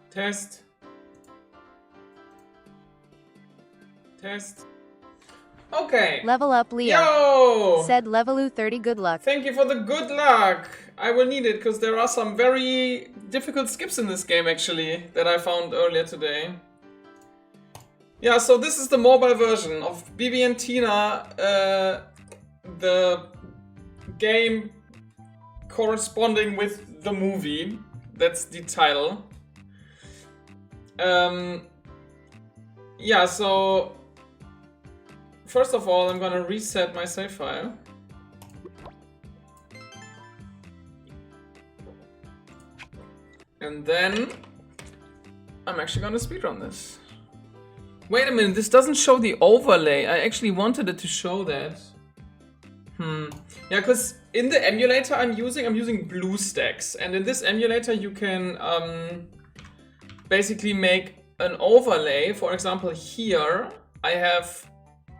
Test. Test. Okay. Level up, Leo. Yo! Said Levelu 30, good luck. Thank you for the good luck. I will need it because there are some very difficult skips in this game actually that I found earlier today. Yeah, so this is the mobile version of Bibi and Tina, the game corresponding with the movie. That's the title. Yeah, so first of all, I'm gonna reset my save file. And then I'm actually gonna speedrun this. Wait a minute, this doesn't show the overlay. I actually wanted it to show that. Yeah, because in the emulator I'm using Bluestacks, and in this emulator you can basically make an overlay. For example, here I have.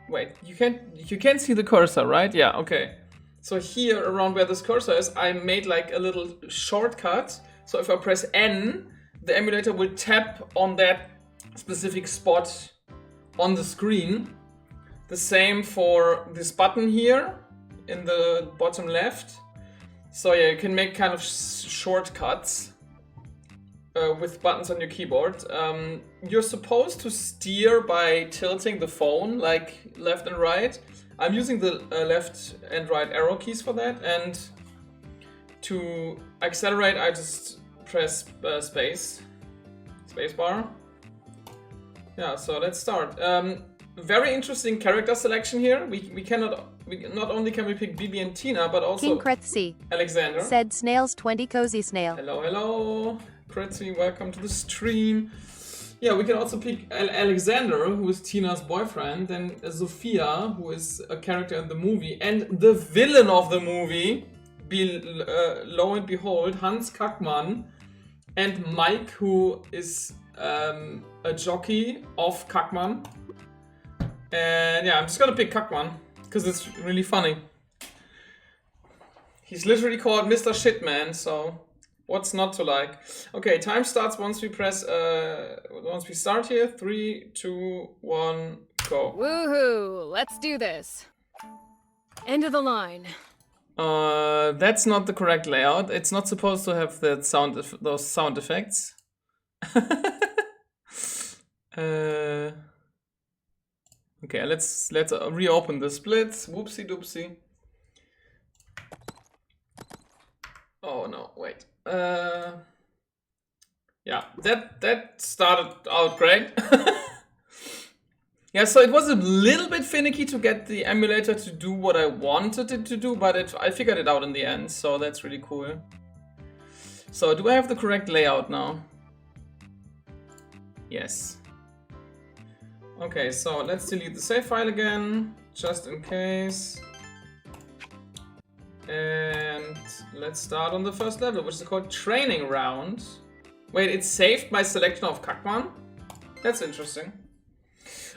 Wait, you can't see the cursor, right? Yeah, okay. So here around where this cursor is, I made like a little shortcut. So if I press N, the emulator will tap on that specific spot on the screen. The same for this button here in the bottom left. So yeah, you can make kind of shortcuts with buttons on your keyboard. You're supposed to steer by tilting the phone like left and right. I'm using the left and right arrow keys for that, and to accelerate I just press space bar. Yeah, so let's start. Very interesting character selection here. Not only can we pick Bibi and Tina, but also King Kretzy Alexander. said Snails 20, cozy snail. Hello, Kretzy, welcome to the stream. Yeah, we can also pick Alexander, who is Tina's boyfriend, then Sophia, who is a character in the movie, and the villain of the movie, lo and behold, Hans Kackmann, and Mike, who is a jockey of Kackmann. And yeah, I'm just gonna pick Kackmann, because it's really funny. He's literally called Mr. Shitman, so what's not to like? Okay, time starts once we press, once we start here. 3, 2, 1, go. Woohoo! Let's do this. End of the line. That's not the correct layout. It's not supposed to have that those sound effects. Okay, let's reopen the splits. Whoopsie doopsie. Oh no, wait. Yeah, that started out great. Yeah, so it was a little bit finicky to get the emulator to do what I wanted it to do, but I figured it out in the end, so that's really cool. So do I have the correct layout now? Yes. Okay, so let's delete the save file again, just in case. And let's start on the first level, which is called Training Round. Wait, it's saved by selection of Kackmann? That's interesting.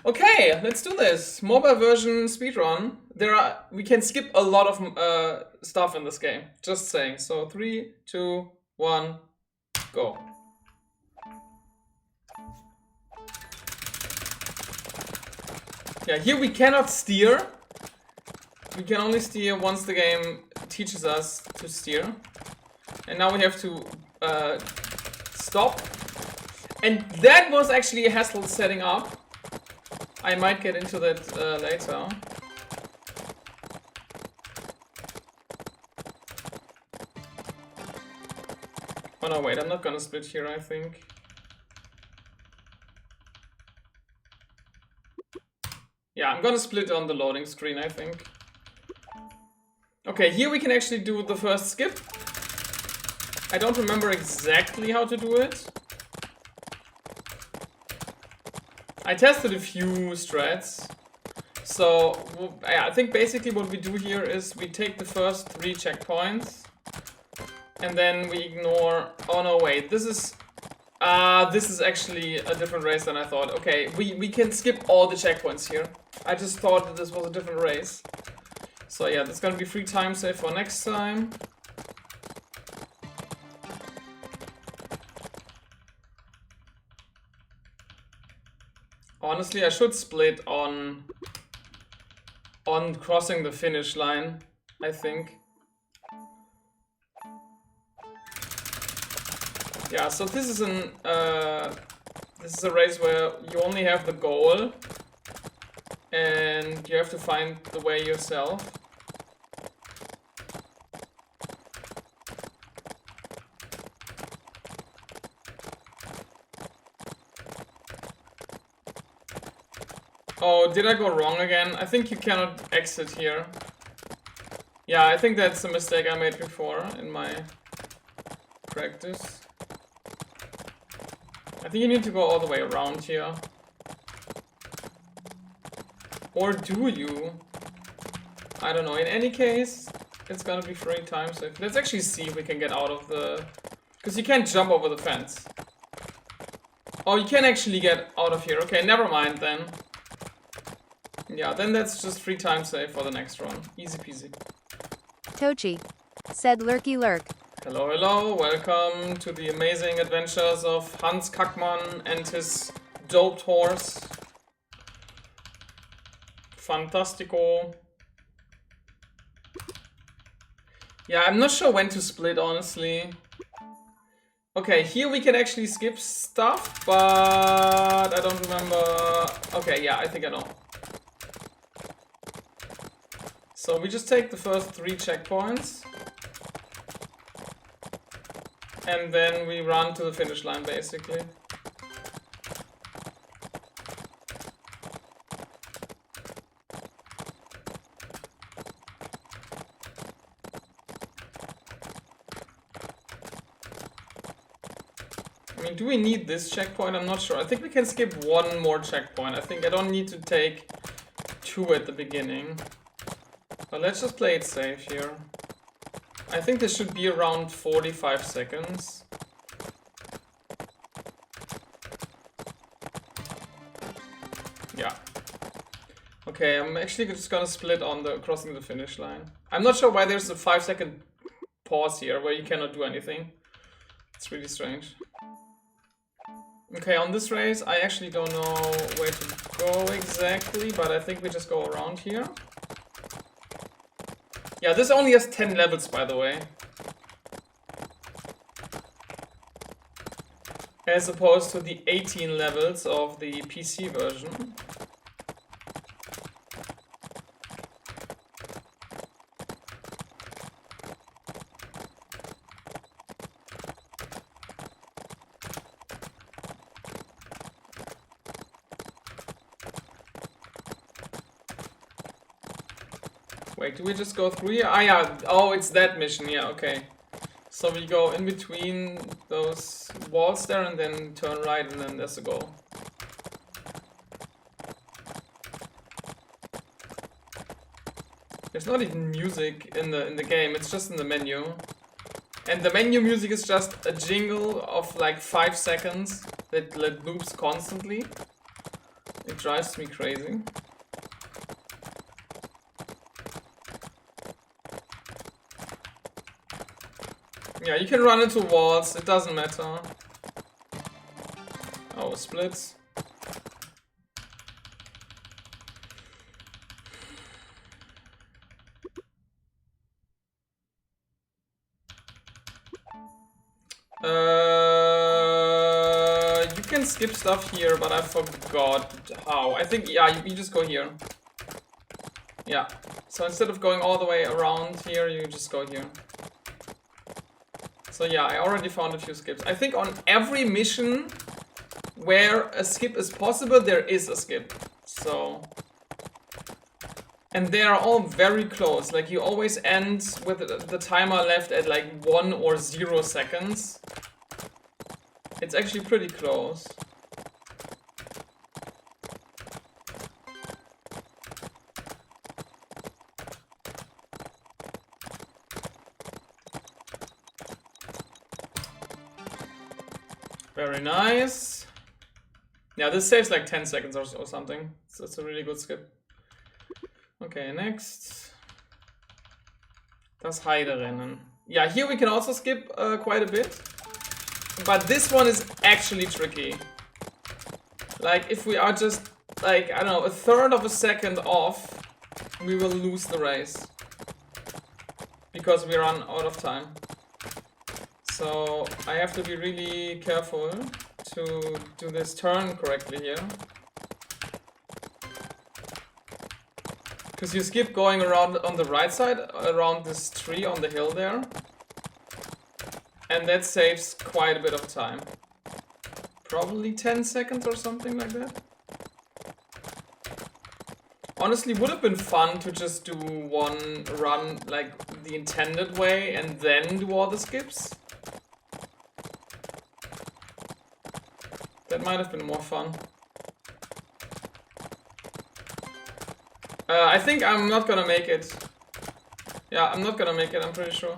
Okay, let's do this. Mobile version speedrun. We can skip a lot of stuff in this game. Just saying. So 3, 2, 1, go. Yeah, here we cannot steer. We can only steer once the game teaches us to steer. And now we have to stop. And that was actually a hassle setting up. I might get into that later. Oh no, wait, I'm not gonna split here, I think. Yeah, I'm gonna split on the loading screen, I think. Okay, here we can actually do the first skip. I don't remember exactly how to do it. I tested a few strats. So, yeah, I think basically what we do here is we take the first 3 checkpoints. And then we ignore... Oh no, wait, this is actually a different race than I thought. Okay, we can skip all the checkpoints here. I just thought that this was a different race. So yeah, that's gonna be free time save for next time. Honestly, I should split on crossing the finish line, I think. Yeah, so this is a race where you only have the goal and you have to find the way yourself. Oh, did I go wrong again? I think you cannot exit here. Yeah, I think that's a mistake I made before in my practice. I think you need to go all the way around here. Or do you? I don't know. In any case, it's gonna be free time save. Let's actually see if we can get out of the... Because you can't jump over the fence. Oh, you can actually get out of here. Okay, never mind then. Yeah, then that's just free time save for the next run. Easy peasy. Tochi said lurky lurk. Hello, hello. Welcome to the amazing adventures of Hans Kackmann and his doped horse. Fantastico. Yeah, I'm not sure when to split, honestly. Okay, here we can actually skip stuff, but I don't remember. Okay, yeah, I think I know. So we just take the first 3 checkpoints. And then we run to the finish line, basically. I mean, do we need this checkpoint? I'm not sure. I think we can skip 1 more checkpoint. I think I don't need to take 2 at the beginning. But let's just play it safe here. I think this should be around 45 seconds. Yeah. Okay, I'm actually just gonna split on the crossing the finish line. I'm not sure why there's a 5-second pause here where you cannot do anything. It's really strange. Okay, on this race, I actually don't know where to go exactly, but I think we just go around here. Yeah, this only has 10 levels, by the way. As opposed to the 18 levels of the PC version. Wait, do we just go through here? Ah, yeah. Oh, it's that mission. Yeah, okay. So we go in between those walls there and then turn right and then there's a goal. There's not even music in the game, it's just in the menu. And the menu music is just a jingle of like 5 seconds that loops constantly. It drives me crazy. Yeah, you can run into walls, it doesn't matter. Oh, splits. You can skip stuff here, but I forgot how. I think, yeah, you just go here. Yeah, so instead of going all the way around here, you just go here. So yeah, I already found a few skips. I think on every mission where a skip is possible, there is a skip. So... And they are all very close. Like, you always end with the timer left at like 1 or 0 seconds. It's actually pretty close. Very nice. Yeah, this saves like 10 seconds or something. So it's a really good skip. Okay, next. Das Heiderennen. Yeah, here we can also skip quite a bit. But this one is actually tricky. Like, if we are just, like, I don't know, a third of a second off, we will lose the race. Because we run out of time. So, I have to be really careful to do this turn correctly here. Because you skip going around on the right side, around this tree on the hill there. And that saves quite a bit of time. Probably 10 seconds or something like that. Honestly, would have been fun to just do one run like the intended way and then do all the skips. That might have been more fun. I think I'm not gonna make it. Yeah, I'm not gonna make it, I'm pretty sure.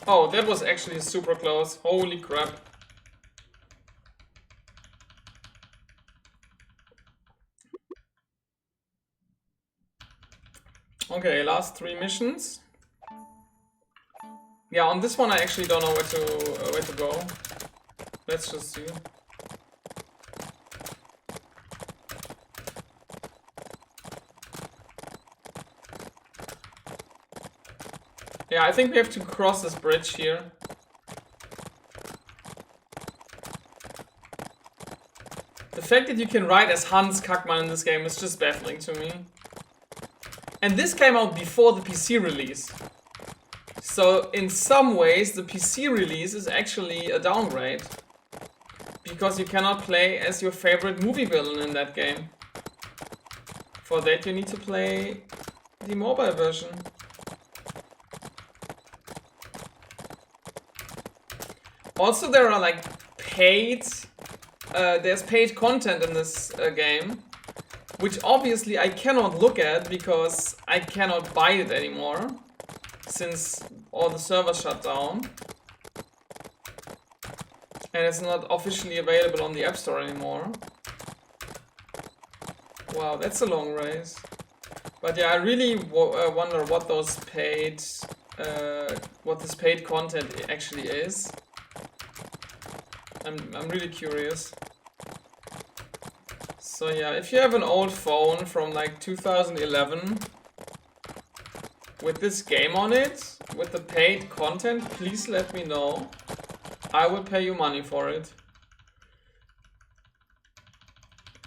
Oh, that was actually super close. Holy crap. Okay, last 3 missions. Yeah, on this one I actually don't know where to go. Let's just see. Yeah, I think we have to cross this bridge here. The fact that you can ride as Hans Kackmann in this game is just baffling to me. And this came out before the PC release. So in some ways the PC release is actually a downgrade. Because you cannot play as your favorite movie villain in that game. For that you need to play the mobile version. Also there are like paid, there's paid content in this game. Which obviously I cannot look at because I cannot buy it anymore. Since all the servers shut down. And it's not officially available on the App Store anymore. Wow, that's a long race. But yeah, I really wonder what those paid, what this paid content actually is. I'm really curious. So yeah, if you have an old phone from like 2011 with this game on it, with the paid content, please let me know. I will pay you money for it.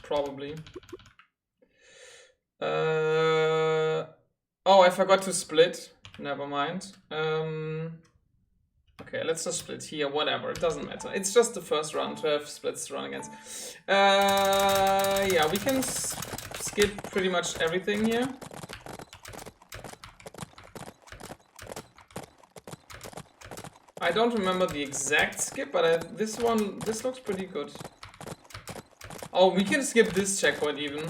Probably. Oh, I forgot to split. Never mind. Okay, let's just split here, whatever, it doesn't matter. It's just the first run to have splits to run against. Yeah, we can skip pretty much everything here. I don't remember the exact skip, but this looks pretty good. Oh, we can skip this checkpoint even.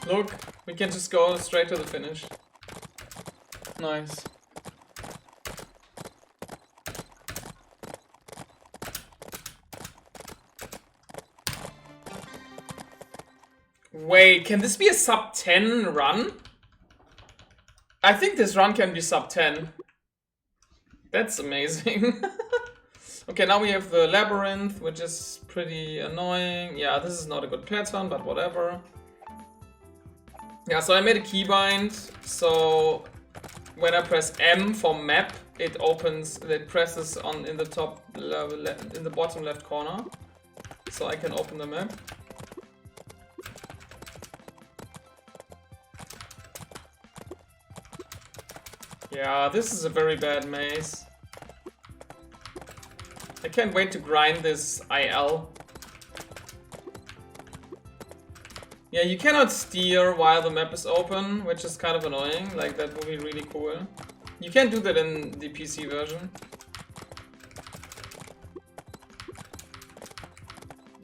Look, we can just go straight to the finish. Nice. Wait, can this be a sub 10 run? I think this run can be sub 10. That's amazing. Okay, now we have the labyrinth, which is pretty annoying. Yeah, this is not a good pattern, but whatever. Yeah, so I made a keybind. So when I press M for map, it presses on in the top level, in the bottom left corner. So I can open the map. Yeah, this is a very bad maze. I can't wait to grind this IL. Yeah, you cannot steer while the map is open, which is kind of annoying. Like, that would be really cool. You can't do that in the PC version.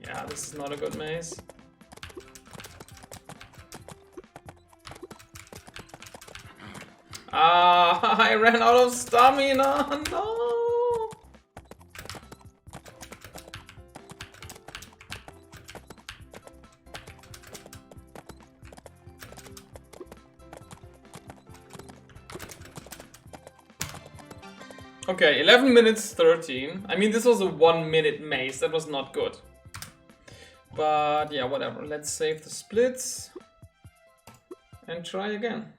Yeah, this is not a good maze. Ah, I ran out of stamina. No. Okay, 11 minutes 13. I mean, this was a 1 minute maze. That was not good. But yeah, whatever. Let's save the splits and try again.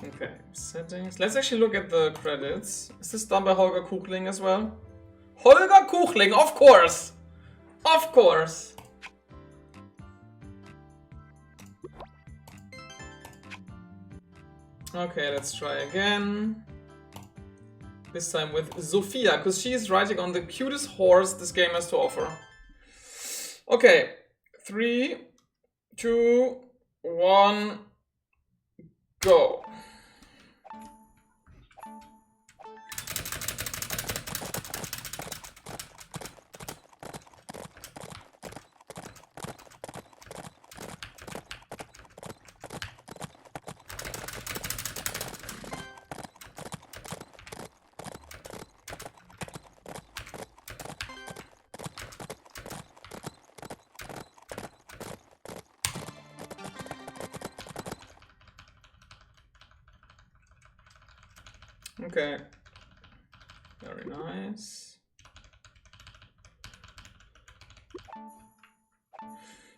Okay, settings. Let's actually look at the credits. Is this done by Holger Kuchling as well? Holger Kuchling, of course! Of course! Okay, let's try again. This time with Sophia, because she is riding on the cutest horse this game has to offer. Okay, 3, 2, 1, go. Okay, very nice.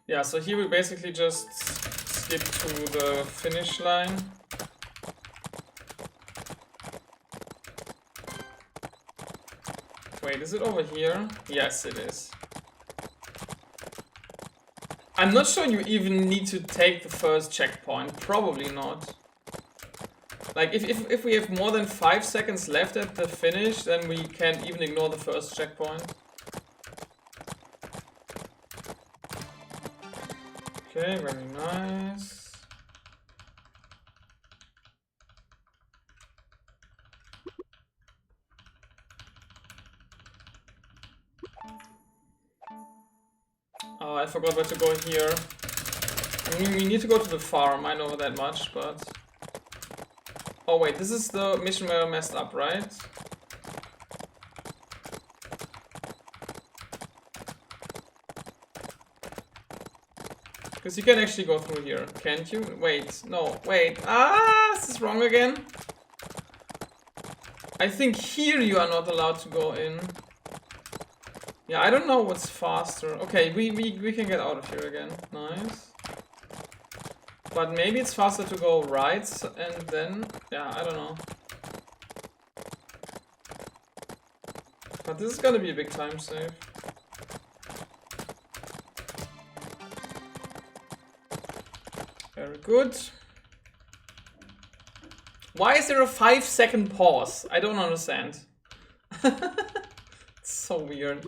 Yeah, so here we basically just skip to the finish line. Wait, is it over here? Yes, it is. I'm not sure you even need to take the first checkpoint. Probably not. Like, if we have more than 5 seconds left at the finish, then we can even ignore the first checkpoint. Okay, very nice. Oh, I forgot where to go here. I mean, we need to go to the farm, I know that much, but... Oh wait, this is the mission where I messed up, right? Because you can actually go through here, can't you? Wait, no, wait. Ah, this is wrong again. I think here you are not allowed to go in. Yeah, I don't know what's faster. Okay, we can get out of here again. Nice. But maybe it's faster to go right and then... Yeah, I don't know. But this is gonna be a big time save. Very good. Why is there a 5-second pause? I don't understand. It's so weird.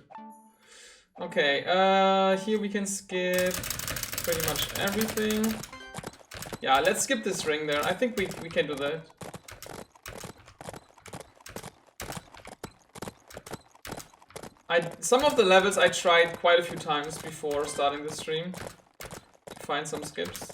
Okay, here we can skip pretty much everything. Yeah, let's skip this ring there. I think we can do that. Some of the levels I tried quite a few times before starting the stream to find some skips.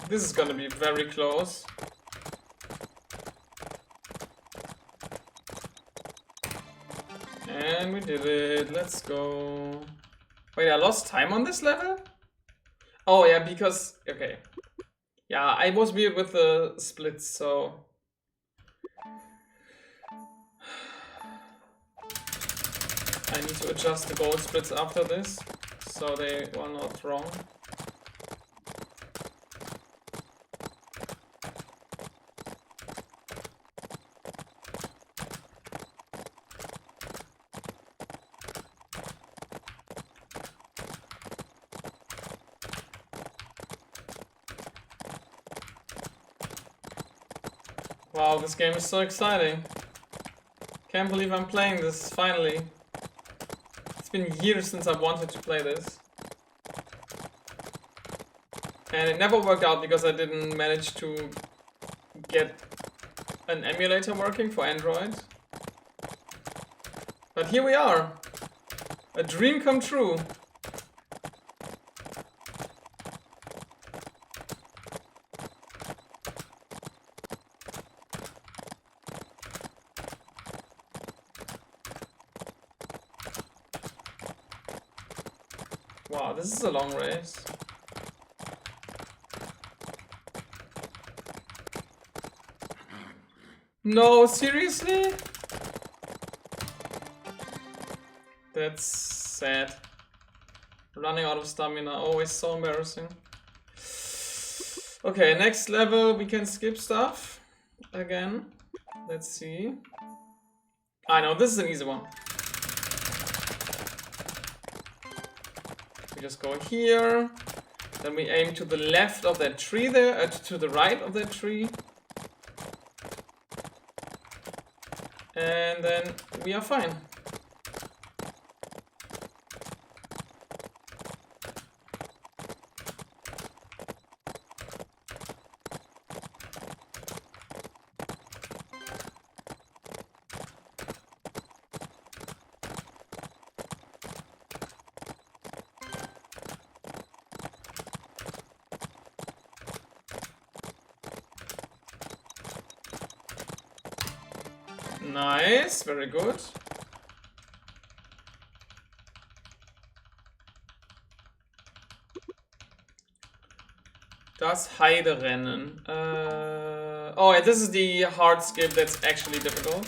This is gonna be very close. And we did it. Let's go. Wait, I lost time on this level? Oh yeah, because... Okay. Yeah, I was weird with the splits, so... I need to adjust the gold splits after this, so they were not wrong. Wow, this game is so exciting. Can't believe I'm playing this, finally. It's been years since I wanted to play this. And it never worked out because I didn't manage to get an emulator working for Android. But here we are. A dream come true. Wow, this is a long race. No, seriously? That's sad. Running out of stamina, always so embarrassing. Okay, next level we can skip stuff again. Let's see. I know, this is an easy one. We just go here. Then we aim to the left of that tree there, to the right of that tree. And then we are fine. Nice, very good. Das Heiderennen. Oh, yeah, this is the hard skip that's actually difficult.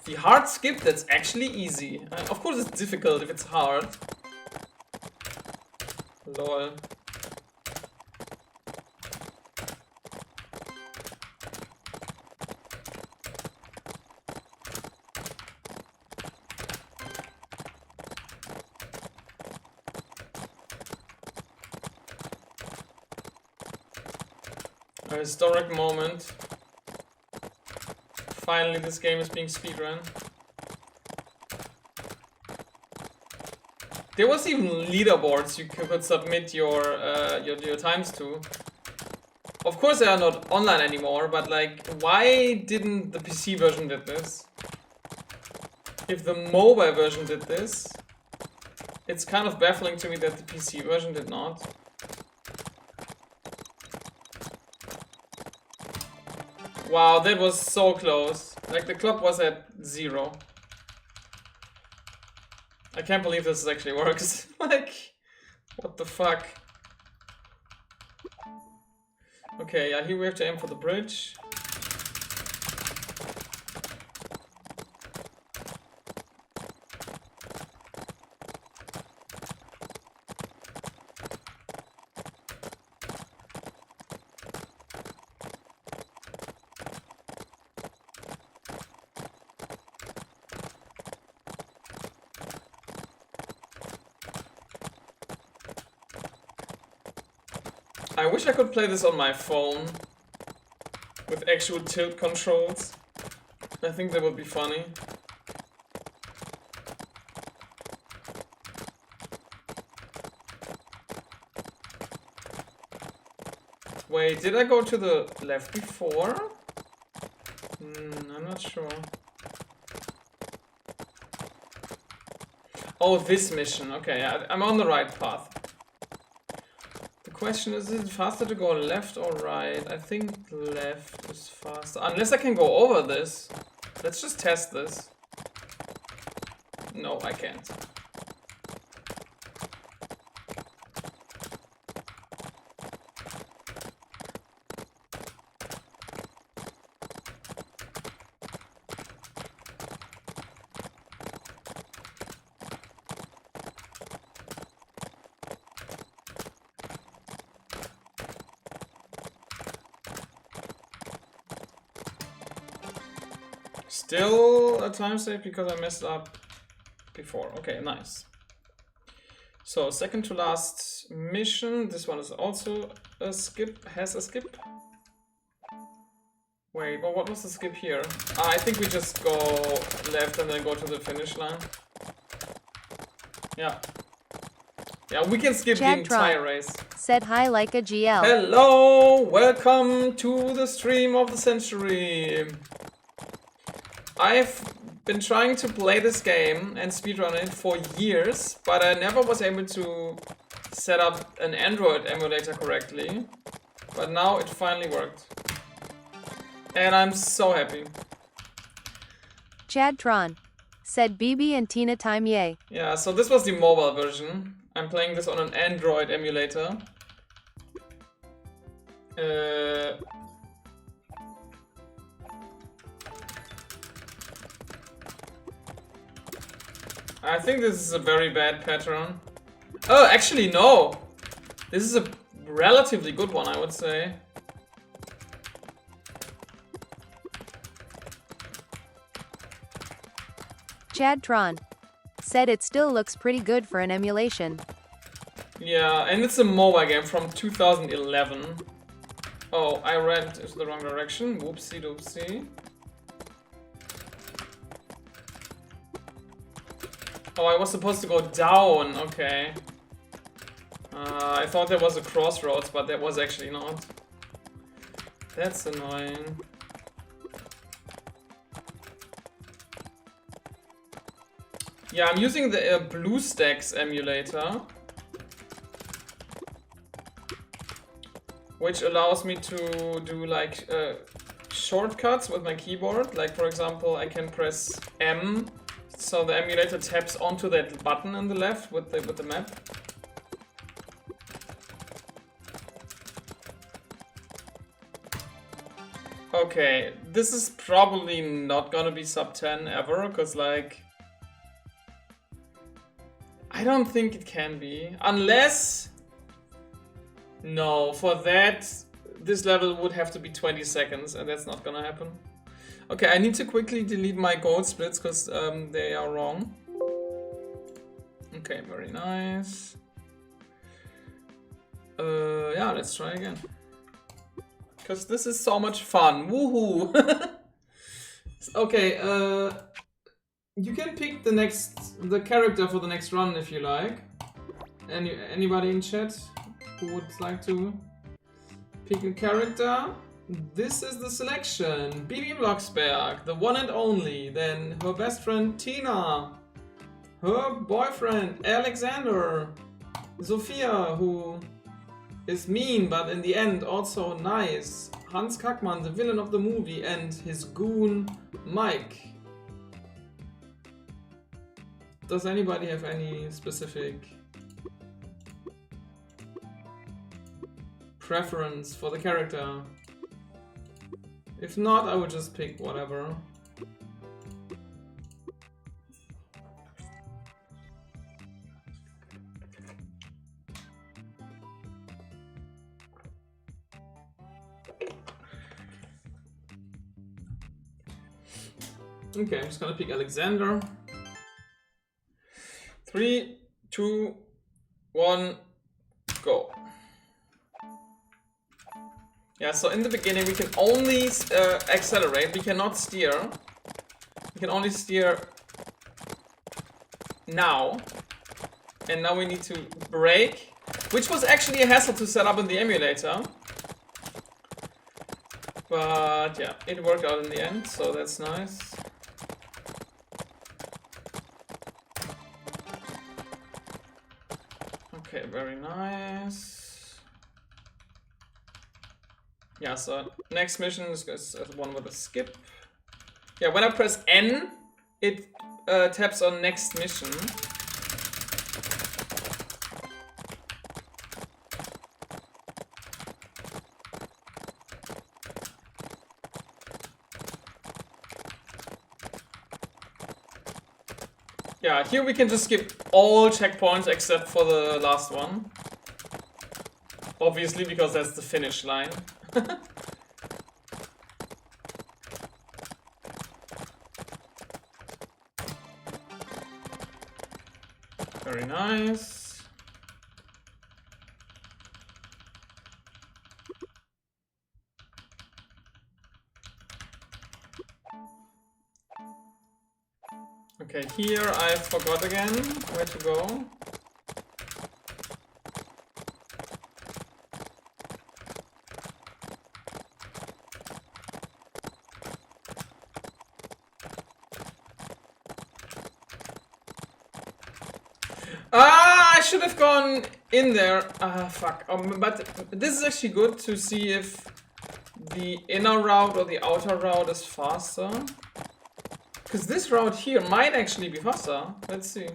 The hard skip that's actually easy. Of course it's difficult if it's hard. Lol. A historic moment. Finally, this game is being speedrun. There was even leaderboards you could submit your times to. Of course, they are not online anymore, but like, why didn't the PC version did this? If the mobile version did this, it's kind of baffling to me that the PC version did not. Wow, that was so close. Like, the clock was at 0. I can't believe this actually works. Like, what the fuck? Okay, yeah, here we have to aim for the bridge. I wish I could play this on my phone with actual tilt controls. I think that would be funny. Wait, did I go to the left before? I'm not sure. Oh, this mission. Okay, I'm on the right path. The question is it faster to go left or right? I think left is faster. Unless I can go over this. Let's just test this. No, I can't. Still a time save because I messed up before. Okay, nice. So, second to last mission. This one is also a skip. Has a skip. Wait, well, what was the skip here? I think we just go left and then go to the finish line. Yeah. Yeah, we can skip the entire race. Said hi like a GL. Hello! Welcome to the stream of the century. I've been trying to play this game and speedrun it for years, but I never was able to set up an Android emulator correctly. But now it finally worked. And I'm so happy. Chad Tron said Bibi and Tina time yay. Yeah, so this was the mobile version. I'm playing this on an Android emulator. I think this is a very bad pattern. Oh, actually no! This is a relatively good one, I would say. Chad Tron said it still looks pretty good for an emulation. Yeah, and it's a mobile game from 2011. Oh, I read into the wrong direction. Whoopsie doopsie. Oh, I was supposed to go down. Okay. I thought there was a crossroads, but there was actually not. That's annoying. Yeah, I'm using the Bluestacks emulator, which allows me to do like shortcuts with my keyboard. Like for example, I can press M, so the emulator taps onto that button on the left with the map. Okay, this is probably not gonna be sub 10 ever, because like I don't think it can be, unless... No, for that, this level would have to be 20 seconds, and that's not gonna happen. Okay, I need to quickly delete my gold splits, because they are wrong. Okay, very nice. Yeah, let's try again. Because this is so much fun, woohoo! Okay, you can pick the character for the next run if you like. Anybody in chat who would like to pick a character? This is the selection. Bibi Blocksberg, the one and only. Then her best friend Tina. Her boyfriend Alexander. Sophia, who is mean but in the end also nice. Hans Kackmann, the villain of the movie, and his goon Mike. Does anybody have any specific preference for the character? If not, I would just pick whatever. Okay, I'm just gonna pick Alexander. 3, 2, 1, go. Yeah, so in the beginning we can only accelerate, we cannot steer. We can only steer now. And now we need to brake, which was actually a hassle to set up in the emulator. But yeah, it worked out in the end, so that's nice. Okay, very nice. Yeah, so next mission is one with a skip. Yeah, when I press N, it taps on next mission. Yeah, here we can just skip all checkpoints except for the last one. Obviously, because that's the finish line. Very nice. Okay, here I forgot again where to go. Ah, I should have gone in there. Ah, fuck. But this is actually good to see if the inner route or the outer route is faster. Because this route here might actually be faster. Let's see.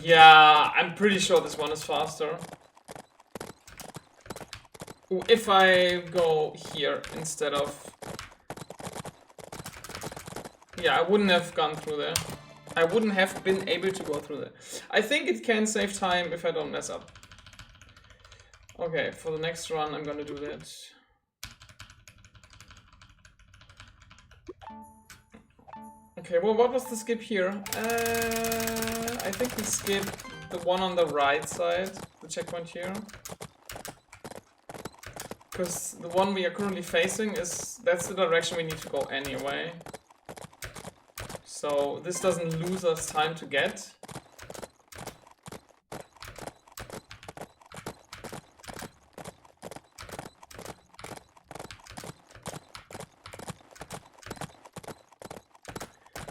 Yeah, I'm pretty sure this one is faster. If I go here instead of... Yeah, I wouldn't have gone through there. I wouldn't have been able to go through there. I think it can save time if I don't mess up. Okay, for the next run I'm gonna do that. Okay, well, what was the skip here? I think we skipped the one on the right side, the checkpoint here. Because the one we are currently facing that's the direction we need to go anyway. So this doesn't lose us time to get.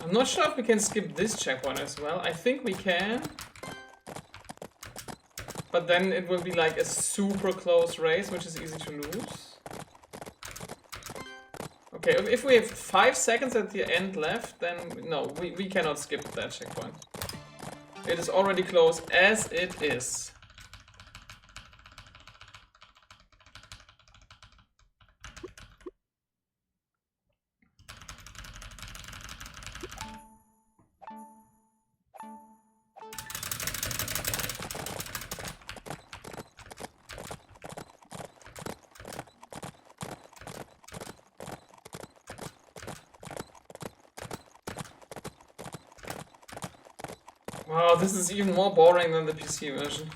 I'm not sure if we can skip this checkpoint as well. I think we can. But then it will be like a super close race, which is easy to lose. Okay, if we have 5 seconds at the end left, then no, we cannot skip that checkpoint. It is already close as it is. Wow, this is even more boring than the PC version.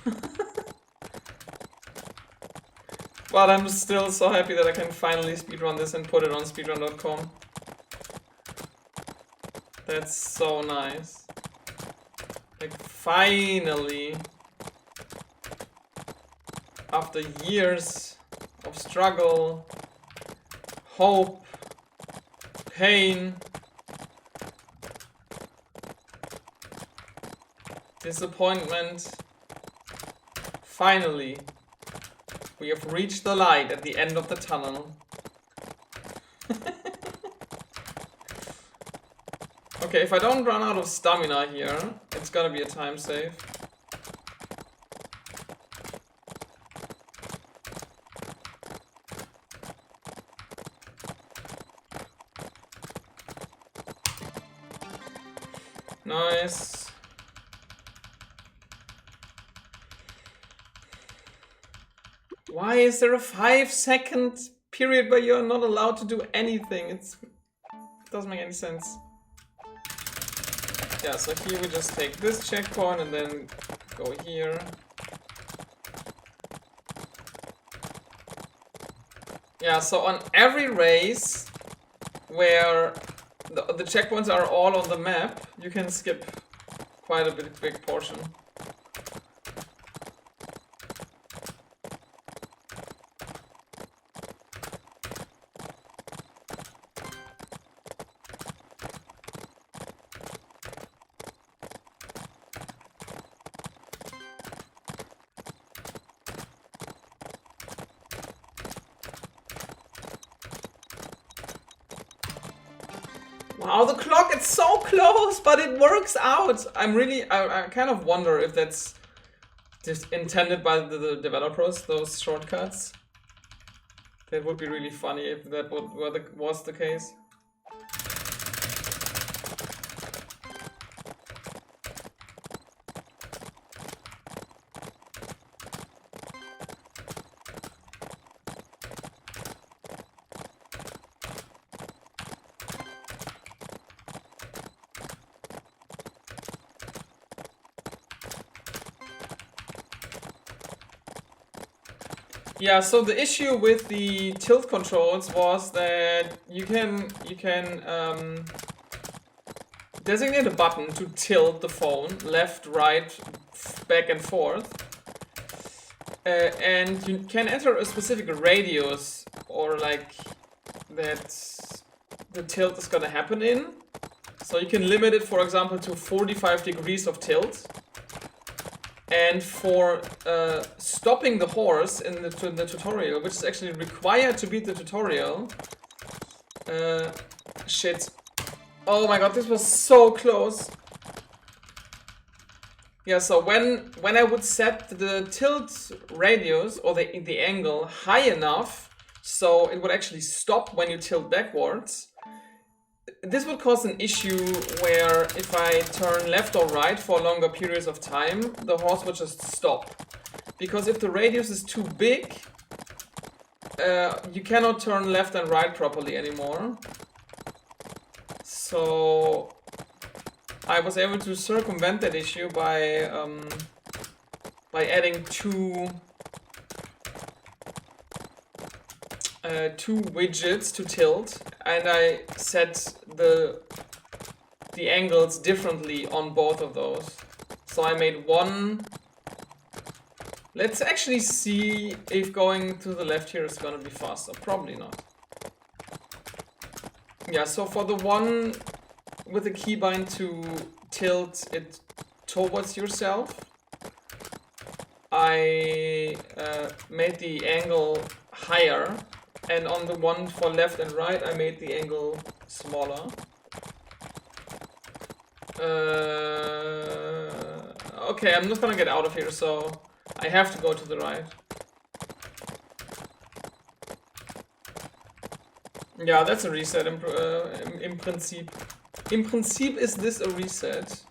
But I'm still so happy that I can finally speedrun this and put it on speedrun.com. That's so nice. Like, finally, after years of struggle, hope, pain, disappointment, finally, we have reached the light at the end of the tunnel. Okay, if I don't run out of stamina here, it's gonna be a time save. Nice. Why is there a 5-second period where you're not allowed to do anything? It doesn't make any sense. Yeah, so here we just take this checkpoint and then go here. Yeah, so on every race where the checkpoints are all on the map, you can skip quite a big portion. Wow, the clock, it's so close, but it works out. I kind of wonder if that's just intended by the developers, those shortcuts. That would be really funny if that was the case. Yeah, so the issue with the tilt controls was that you can designate a button to tilt the phone left, right, back and forth, and you can enter a specific radius or like that the tilt is gonna happen in. So you can limit it, for example, to 45 degrees of tilt. And for stopping the horse in the tutorial, which is actually required to beat the tutorial. Shit. Oh my god, this was so close. Yeah, so when I would set the tilt radius or the angle high enough so it would actually stop when you tilt backwards, this would cause an issue where if I turn left or right for longer periods of time, the horse would just stop. Because if the radius is too big, you cannot turn left and right properly anymore. So I was able to circumvent that issue by adding two widgets to tilt, and I set the angles differently on both of those. So I made one. Let's actually see if going to the left here is gonna be faster. Probably not. Yeah, so for the one with the keybind to tilt it towards yourself, I made the angle higher, and on the one for left and right I made the angle smaller. Okay, I'm not gonna get out of here, so I have to go to the right. Yeah, that's a reset in principle. In principle, is this a reset?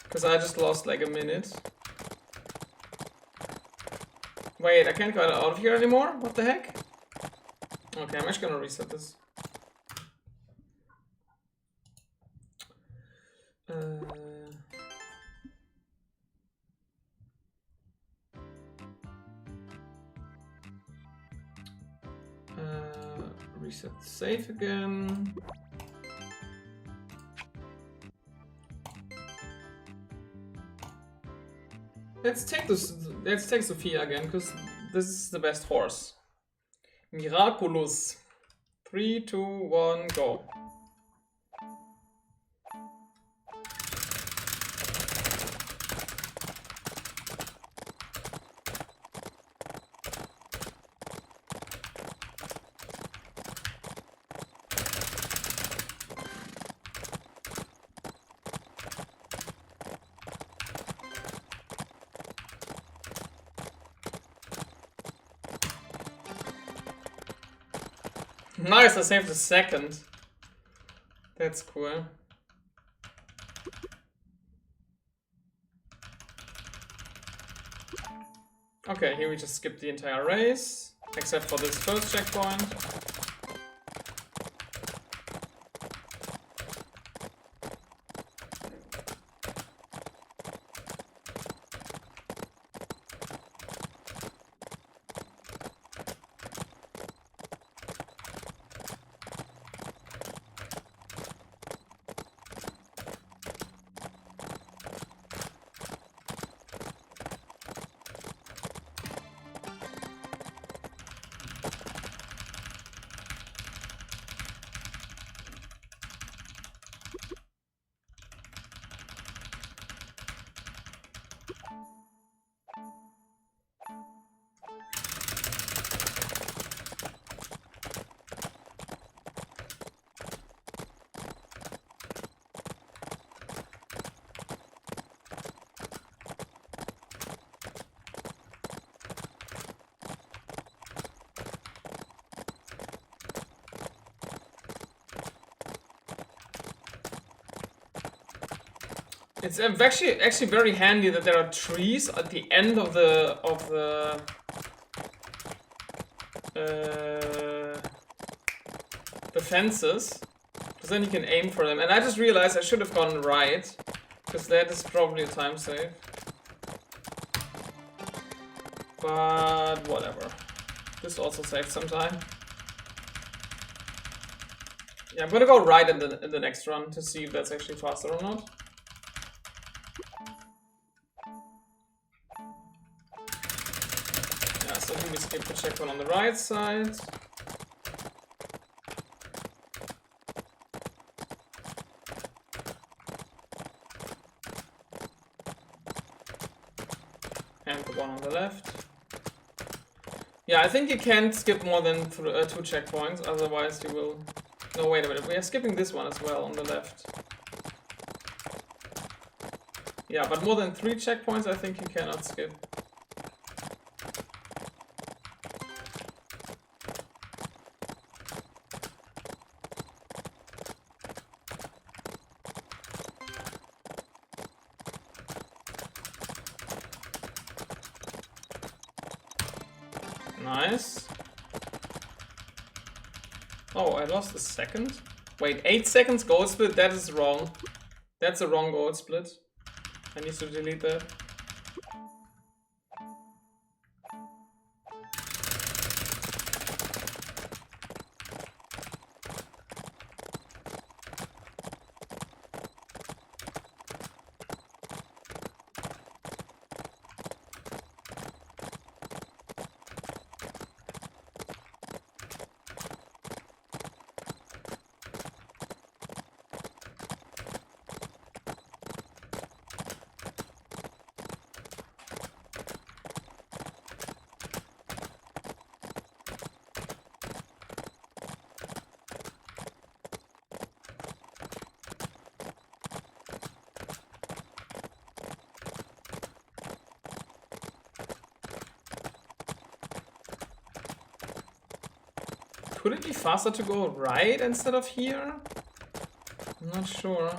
Because I just lost like a minute. Wait, I can't get out of here anymore? What the heck? Okay, I'm actually gonna reset this. Reset save again. Let's take this. Let's take Sophia again, because this is the best horse. Miraculous. 3, 2, 1, go. Nice, I saved a second. That's cool. Okay, here we just skip the entire race, except for this first checkpoint. It's actually very handy that there are trees at the end of the fences, because then you can aim for them. And I just realized I should have gone right, because that is probably a time save. But whatever. This also saved some time. Yeah, I'm gonna go right in the next run to see if that's actually faster or not. Yeah, so here we skip the checkpoint on the right side. one on the left. Yeah, I think you can't skip more than 2 checkpoints, otherwise you will... No, wait a minute, we are skipping this one as well on the left. Yeah, but more than 3 checkpoints I think you cannot skip. Nice. Oh, I lost a second. Wait, 8 seconds gold split? That is wrong. That's a wrong gold split. I need to delete that. Could it be faster to go right instead of here? I'm not sure.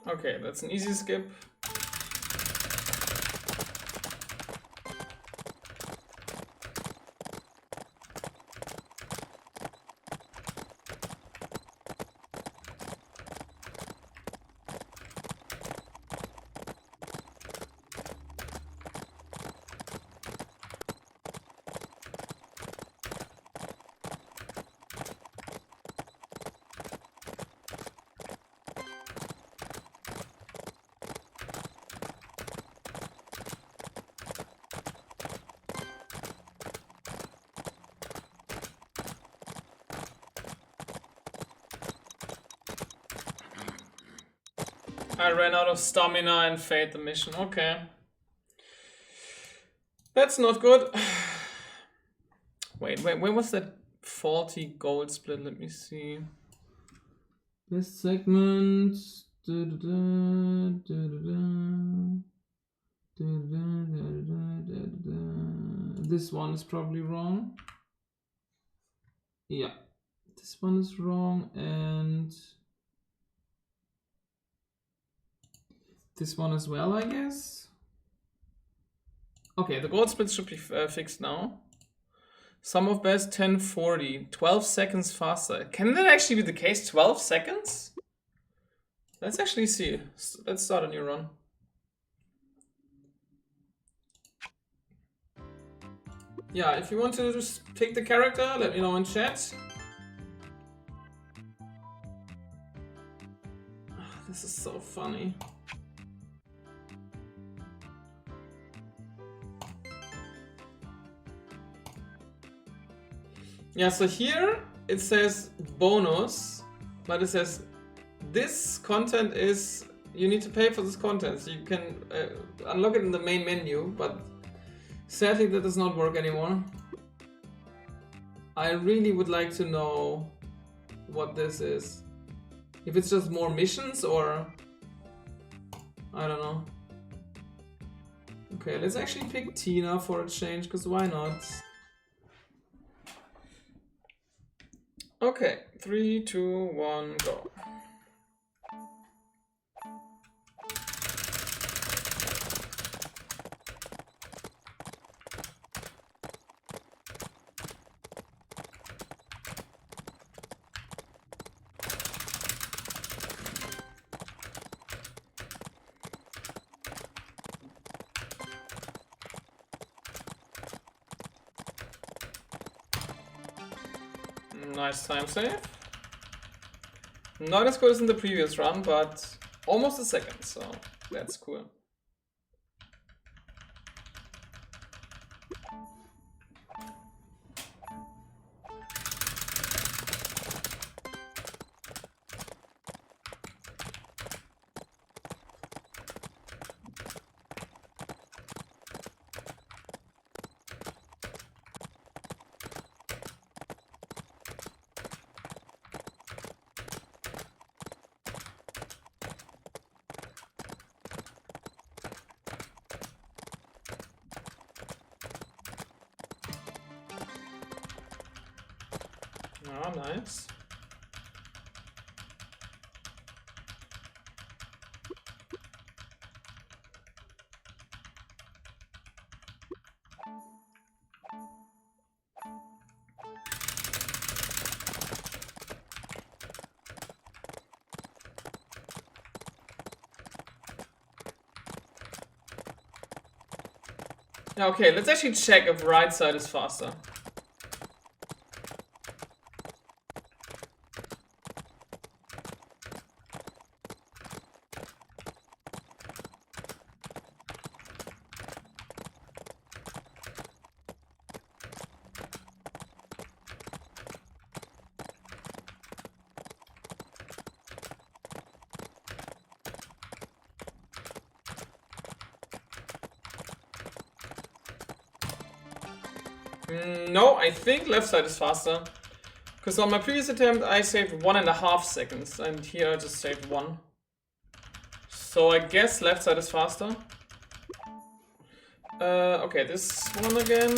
Okay, that's an easy skip. I ran out of stamina and failed the mission. Okay. That's not good. Wait, where was that faulty gold split? Let me see. This segment. This one is probably wrong. Yeah. This one is wrong and this one as well, I guess. Okay, the gold split should be fixed now. Sum of best 1040, 12 seconds faster. Can that actually be the case? 12 seconds? Let's actually see. Let's start a new run. Yeah, if you want to just pick the character, let me know in chat. This is so funny. Yeah, so here it says bonus, but it says this content is, you need to pay for this content, so you can unlock it in the main menu, but sadly that does not work anymore. I really would like to know what this is. If it's just more missions or... I don't know. Okay, let's actually pick Tina for a change, because why not? Okay, 3, 2, 1, go. Nice time save. Not as good as in the previous run, but almost a second, so that's cool. Ah, nice. Okay, let's actually check if right side is faster. No, I think left side is faster. Because on my previous attempt I saved 1.5 seconds, and here I just saved 1. So I guess left side is faster. Okay, this one again.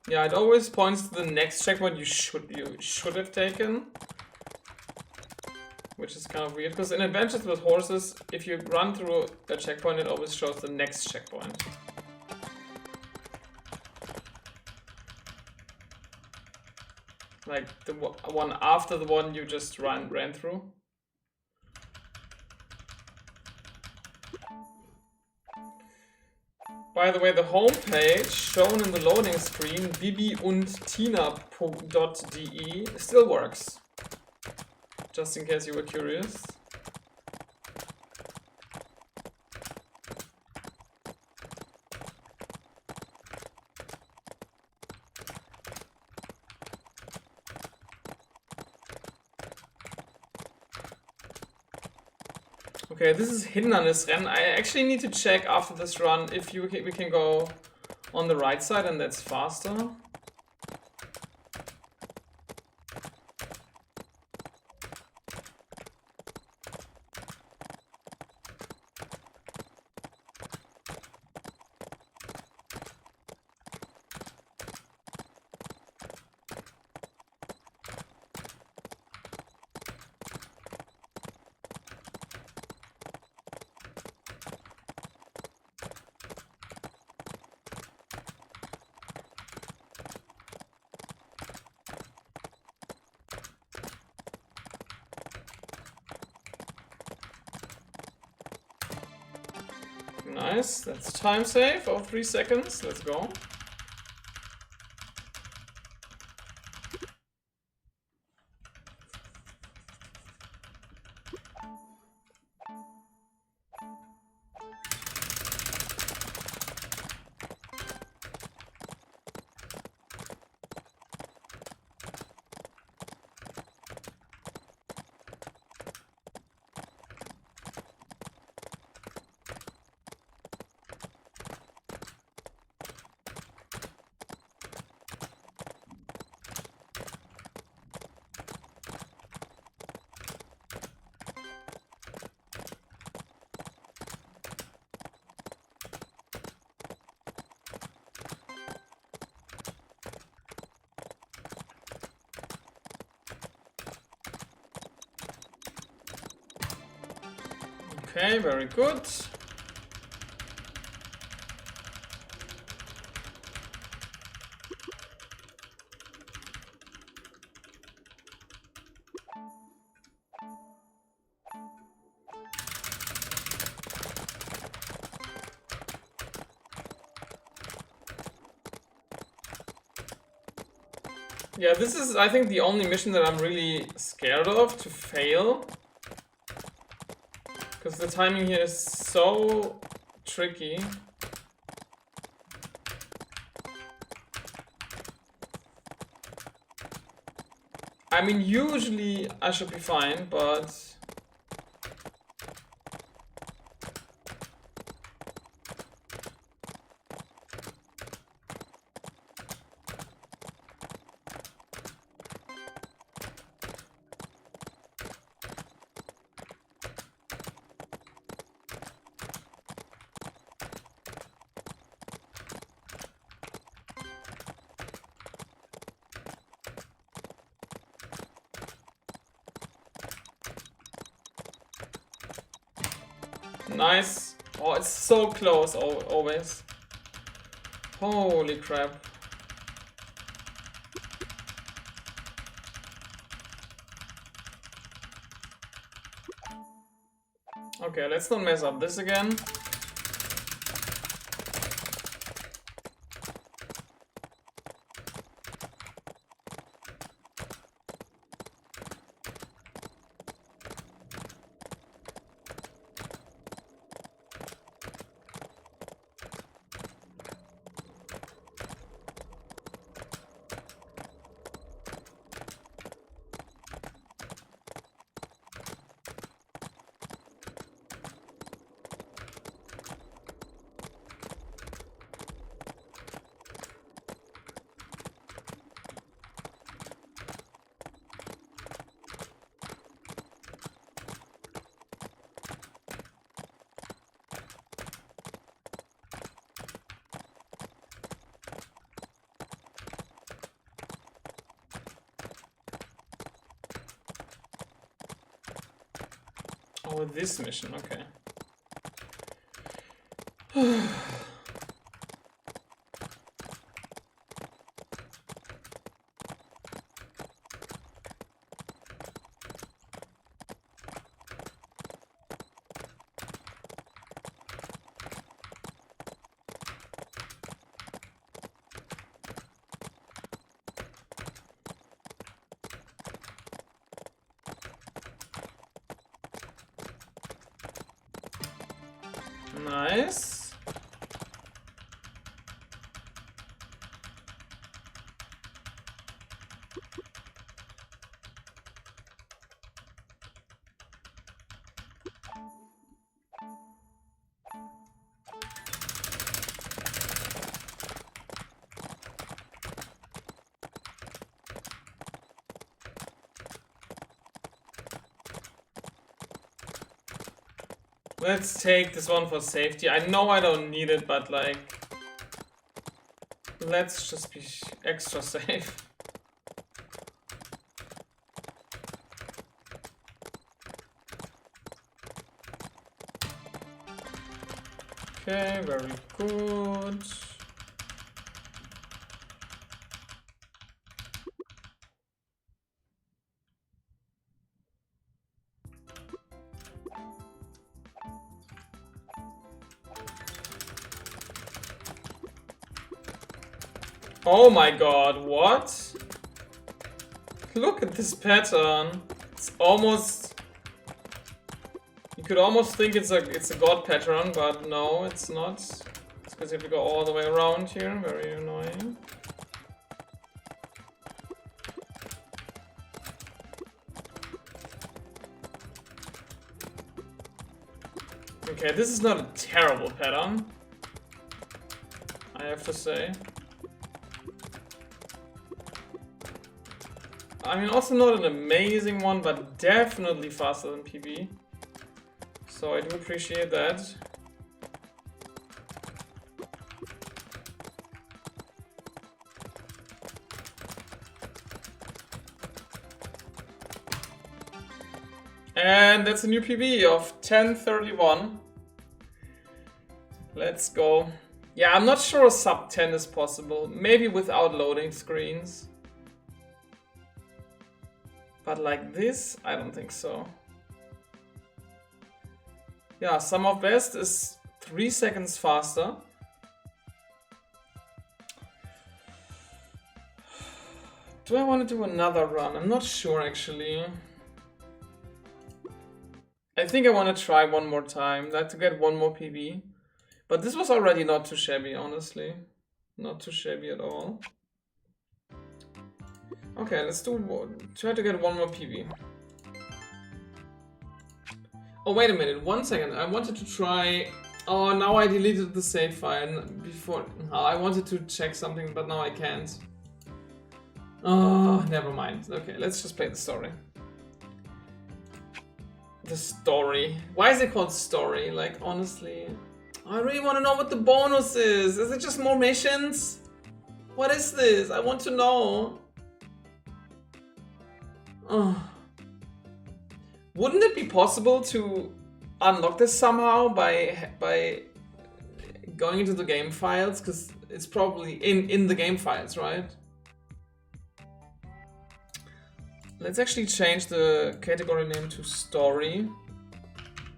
Yeah, it always points to the next checkpoint you should have taken. Which is kind of weird, because in Adventures with Horses, if you run through a checkpoint, it always shows the next checkpoint. Like the one after the one you just ran through. By the way, the homepage shown in the loading screen, bibi-tina.de, still works. Just in case you were curious. Okay, this is Hindernisrennen. I actually need to check after this run if we can go on the right side and that's faster. Nice, that's time save of 3 seconds. Let's go. Okay, very good. Yeah, this is, I think, the only mission that I'm really scared of to fail. Because the timing here is so tricky. I mean, usually I should be fine, but... Nice. Oh, it's so close always. Holy crap. Okay, let's not mess up this again. Oh, this mission, okay. Nice. Let's take this one for safety. I know I don't need it, but like... Let's just be extra safe. Okay, very good. Oh my god, what? Look at this pattern. It's almost... You could almost think it's a god pattern, but no, it's not. It's because you have to go all the way around here. Very annoying. Okay, this is not a terrible pattern, I have to say. I mean, also not an amazing one, but definitely faster than PB. So I do appreciate that. And that's a new PB of 10:31. Let's go. Yeah, I'm not sure sub 10 is possible. Maybe without loading screens. But like this, I don't think so. Yeah, sum of best is 3 seconds faster. Do I want to do another run? I'm not sure actually. I think I want to try one more time, like to get one more PB. But this was already not too shabby, honestly. Not too shabby at all. Okay, let's try to get one more PB. Oh, wait a minute, 1 second. I wanted to try... Oh, now I deleted the save file before. I wanted to check something, but now I can't. Oh, never mind. Okay, let's just play the story. The story. Why is it called story? Like, honestly, I really want to know what the bonus is. Is it just more missions? What is this? I want to know. Oh. Wouldn't it be possible to unlock this somehow by going into the game files? Because it's probably in the game files, right? Let's actually change the category name to story,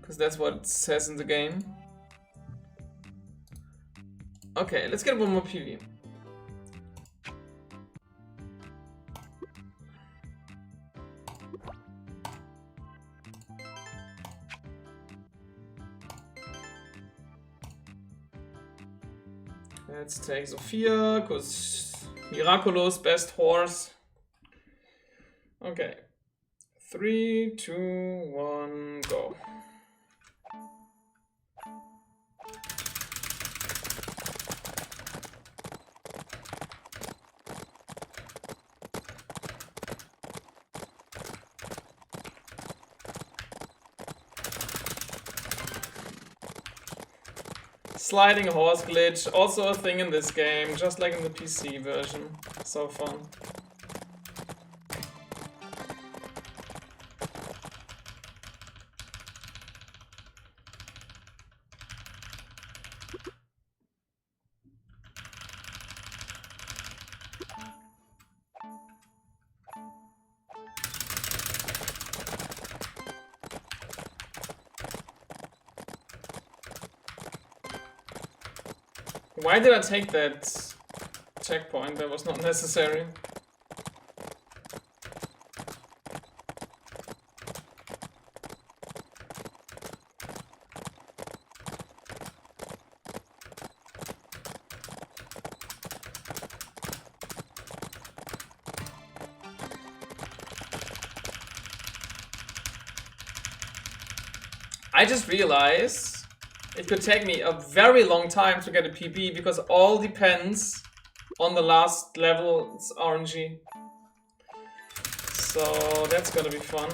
because that's what it says in the game. Okay, let's get one more PV. Let's take Sophia, because Miraculous, best horse. Okay. 3, 2, 1, go. Sliding horse glitch, also a thing in this game, just like in the PC version. So fun. Why did I take that checkpoint? That was not necessary. I just realized it could take me a very long time to get a PB because all depends on the last level's RNG. So that's gonna be fun.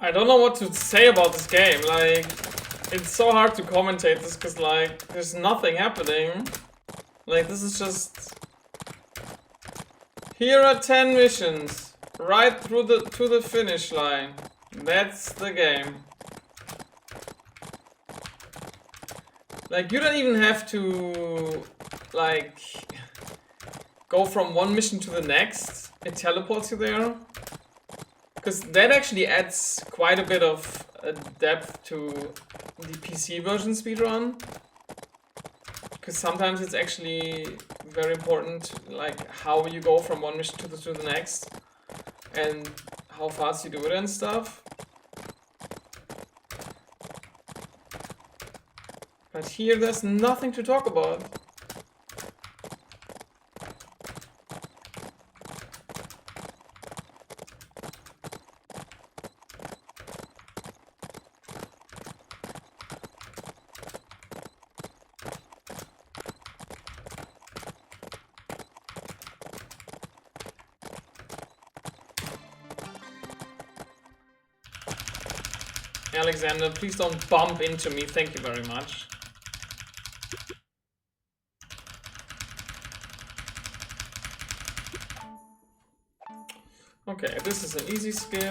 I don't know what to say about this game. Like, it's so hard to commentate this because, like, there's nothing happening. Like, this is just... Here are 10 missions. Right through to the finish line. That's the game. Like, you don't even have to, like, go from one mission to the next. It teleports you there. Because that actually adds quite a bit of depth to the PC version speedrun. Because sometimes it's actually very important, like, how you go from one mission to the next. And how fast you do it and stuff. But here there's nothing to talk about. Alexander, please don't bump into me. Thank you very much. Okay, this is an easy skip.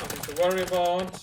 Nothing to worry about.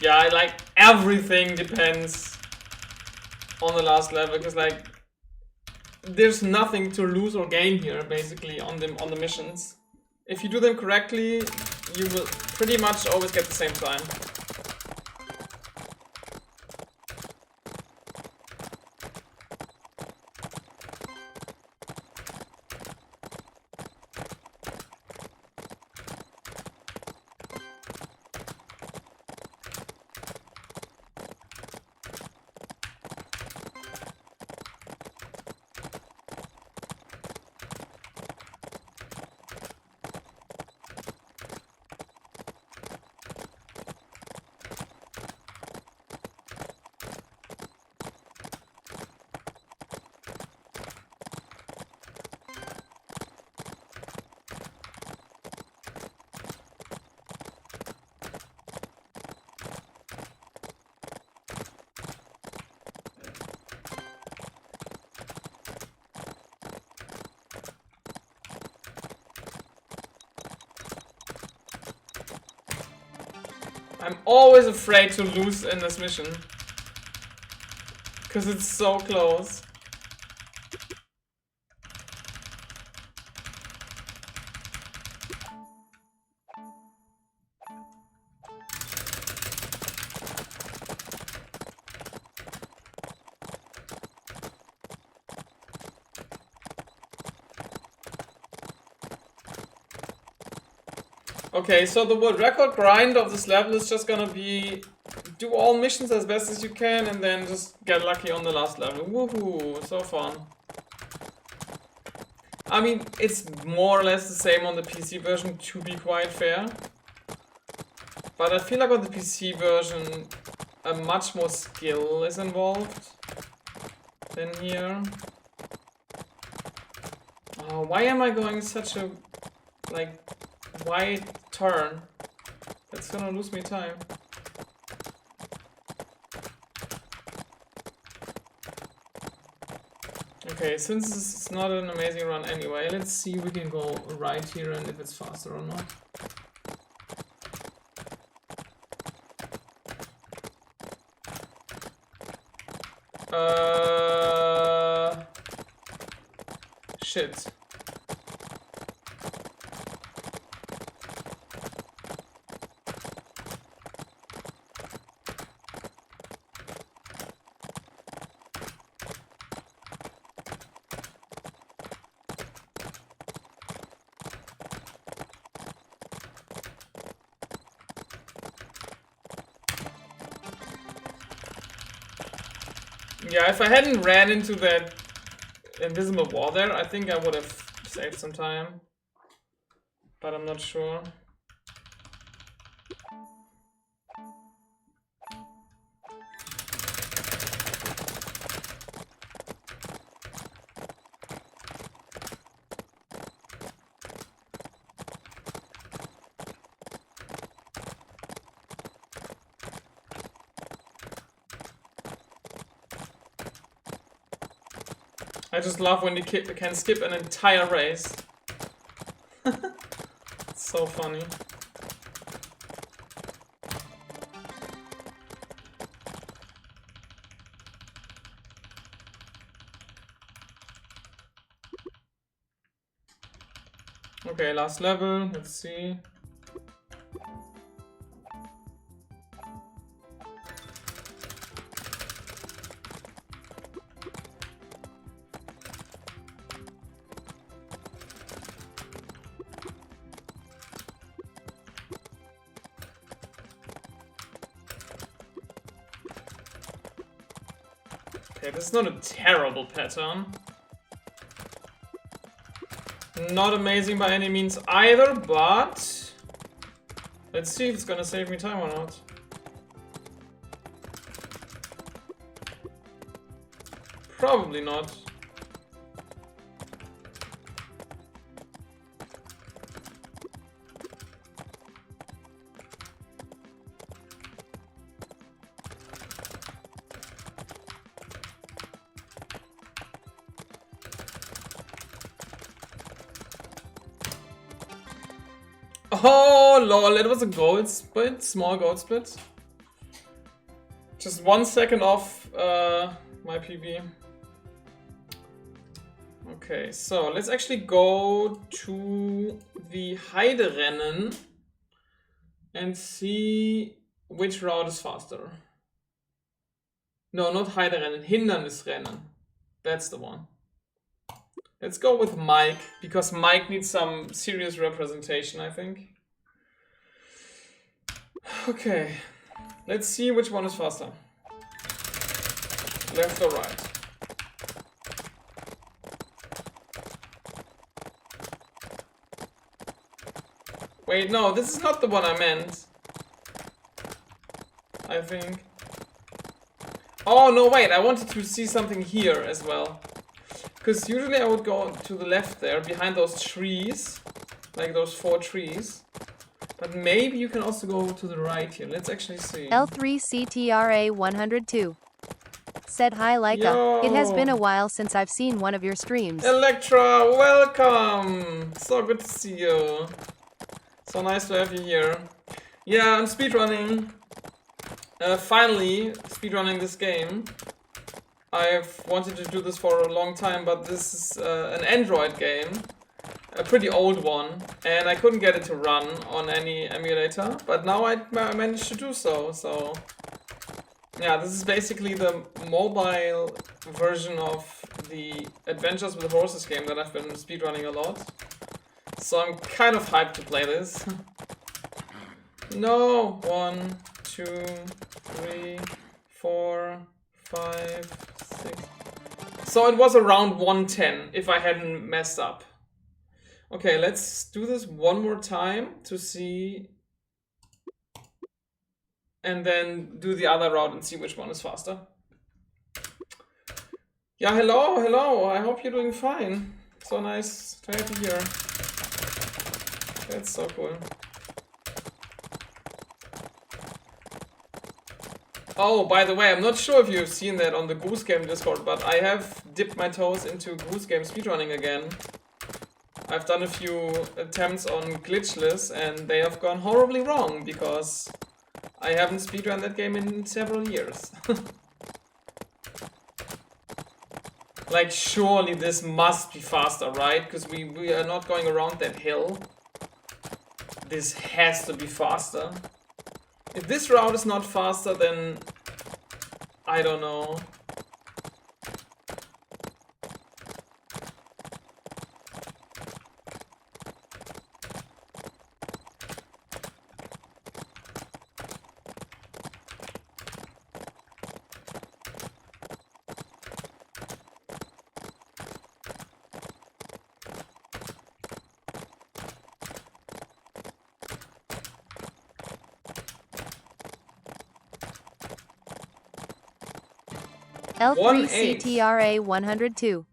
Yeah, I like everything depends on the last level because like there's nothing to lose or gain here basically on the missions. If you do them correctly, you will pretty much always get the same time. I'm always afraid to lose in this mission. Because it's so close. Okay, so the world record grind of this level is just gonna be do all missions as best as you can and then just get lucky on the last level. Woohoo, so fun. I mean, it's more or less the same on the PC version, to be quite fair. But I feel like on the PC version, much more skill is involved than here. Oh, why am I going such a, like, wide turn? That's gonna lose me time. Okay, since this is not an amazing run anyway, let's see if we can go right here and if it's faster or not. Shit. Yeah, if I hadn't ran into that invisible wall there, I think I would have saved some time. But I'm not sure. I just love when you can skip an entire race. It's so funny. Okay, last level. Let's see. Okay, this is not a terrible pattern. Not amazing by any means either, but let's see if it's gonna save me time or not. Probably not. Oh lol, it was a gold split, small gold split. Just 1 second off my PB. Okay, so let's actually go to the Heiderennen and see which route is faster. No, not Heiderennen, Hindernisrennen. That's the one. Let's go with Mike, because Mike needs some serious representation, I think. Okay, let's see which one is faster. Left or right? Wait, no, this is not the one I meant. I think. Oh, no, wait, I wanted to see something here as well. Because usually I would go to the left there, behind those trees. Like those 4 trees. But maybe you can also go to the right here. Let's actually see. L3CTRA 102 said, "Hi Leica. Yo. It has been a while since I've seen one of your streams." Electra, welcome! So good to see you. So nice to have you here. Yeah, I'm speedrunning. Finally, speedrunning this game. I've wanted to do this for a long time, but this is an Android game. A pretty old one. And I couldn't get it to run on any emulator. But now I managed to do so, so... Yeah, this is basically the mobile version of the Adventures with Horses game that I've been speedrunning a lot. So I'm kind of hyped to play this. No! 1, 2, 3, 4, 5, 6. So it was around 110 if I hadn't messed up. Okay, let's do this one more time to see. And then do the other route and see which one is faster. Yeah, hello, hello. I hope you're doing fine. So nice to have you here. That's so cool. Oh, by the way, I'm not sure if you've seen that on the Goose Game Discord, but I have dipped my toes into Goose Game speedrunning again. I've done a few attempts on glitchless and they have gone horribly wrong because I haven't speedrun that game in several years. Like, surely this must be faster, right? Because we are not going around that hill. This has to be faster. If this route is not faster, then I don't know. L3CTRA 102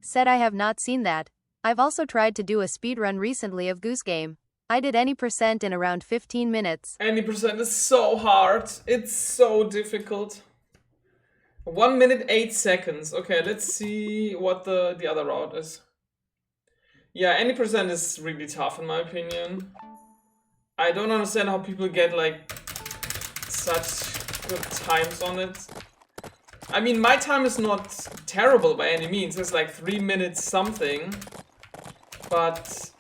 said I have not seen that. I've also tried to do a speedrun recently of Goose Game. I did any % in around 15 minutes. Any % is so hard. It's so difficult. 1 minute 8 seconds. Okay, let's see what the other route is. Yeah, any % is really tough in my opinion. I don't understand how people get like such good times on it. I mean, my time is not terrible by any means. It's like 3 minutes something. But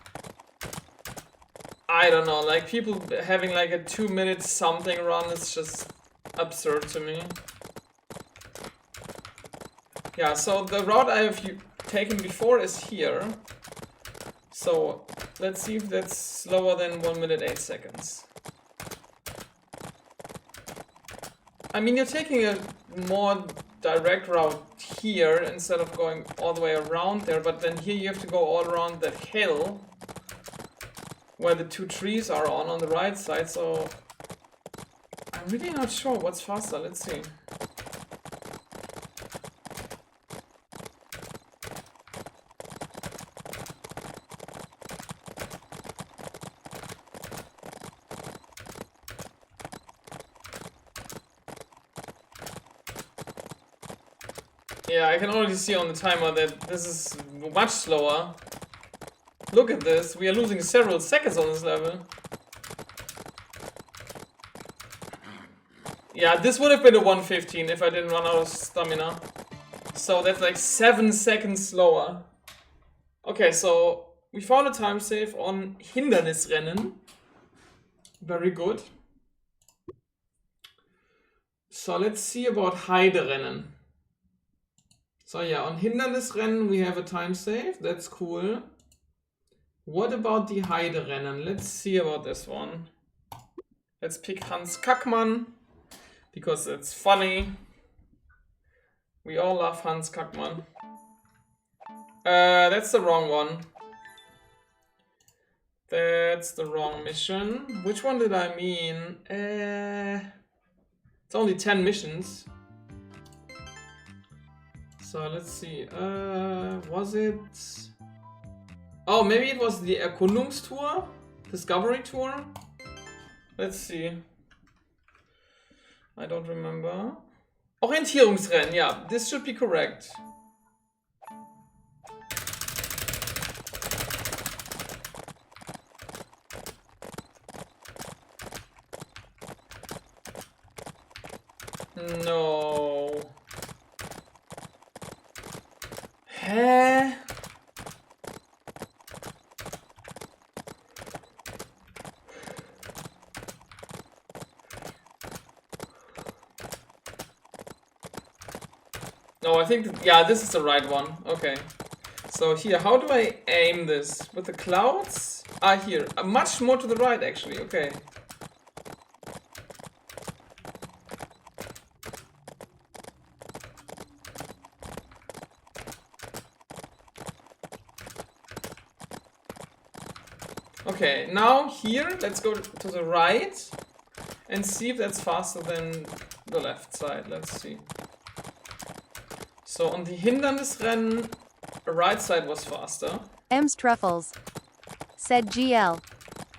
I don't know, like people having like a 2 minute something run is just absurd to me. Yeah, so the route I have taken before is here. So let's see if that's slower than 1 minute 8 seconds. I mean, you're taking a more direct route here instead of going all the way around there, but then here you have to go all around that hill where the 2 trees are on the right side, so I'm really not sure what's faster. Let's see. Yeah, I can already see on the timer that this is much slower. Look at this, we are losing several seconds on this level. Yeah, this would have been a 1:15 if I didn't run out of stamina. So that's like 7 seconds slower. Okay, so we found a time save on Hindernisrennen. Very good. So let's see about Heiderennen. So yeah, on Hindernisrennen we have a time save, that's cool. What about the Heiderennen? Let's see about this one. Let's pick Hans Kackmann, because it's funny. We all love Hans Kackmann. That's the wrong one. That's the wrong mission. Which one did I mean? It's only 10 missions. So let's see. Was it? Oh, maybe it was the Erkundungstour? Discovery Tour? Let's see. I don't remember. Orientierungsrennen, yeah, this should be correct. No. Hä? No, I think, yeah, this is the right one. Okay. So here, how do I aim this? With the clouds? Ah, here. Much more to the right, actually. Okay. Okay, now here, let's go to the right and see if that's faster than the left side. Let's see. So on the Hindernisrennen, the right side was faster. M's Truffles said GL.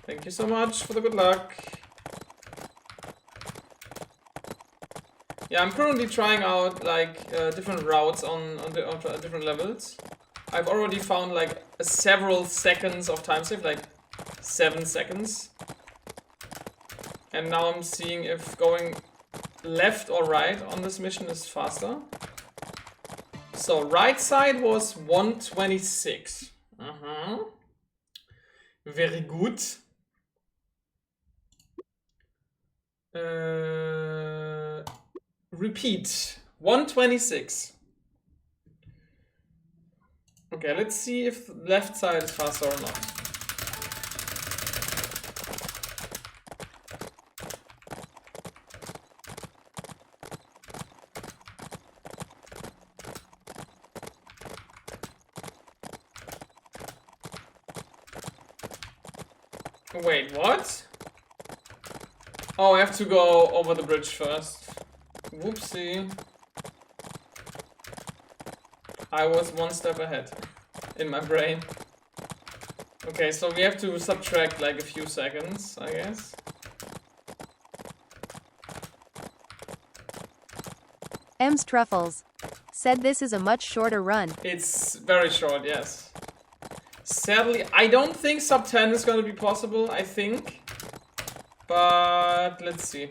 Thank you so much for the good luck. Yeah, I'm currently trying out like different routes on different levels. I've already found like several seconds of time save, like 7 seconds. And now I'm seeing if going left or right on this mission is faster. So right side was 126. Very good. Repeat. 126. Okay, let's see if left side is faster or not. Wait, what? Oh, I have to go over the bridge first. Whoopsie. I was one step ahead in my brain. Okay, so we have to subtract like a few seconds, I guess. M's Truffles said this is a much shorter run. It's very short, yes. Sadly, I don't think sub 10 is going to be possible, I think. But let's see.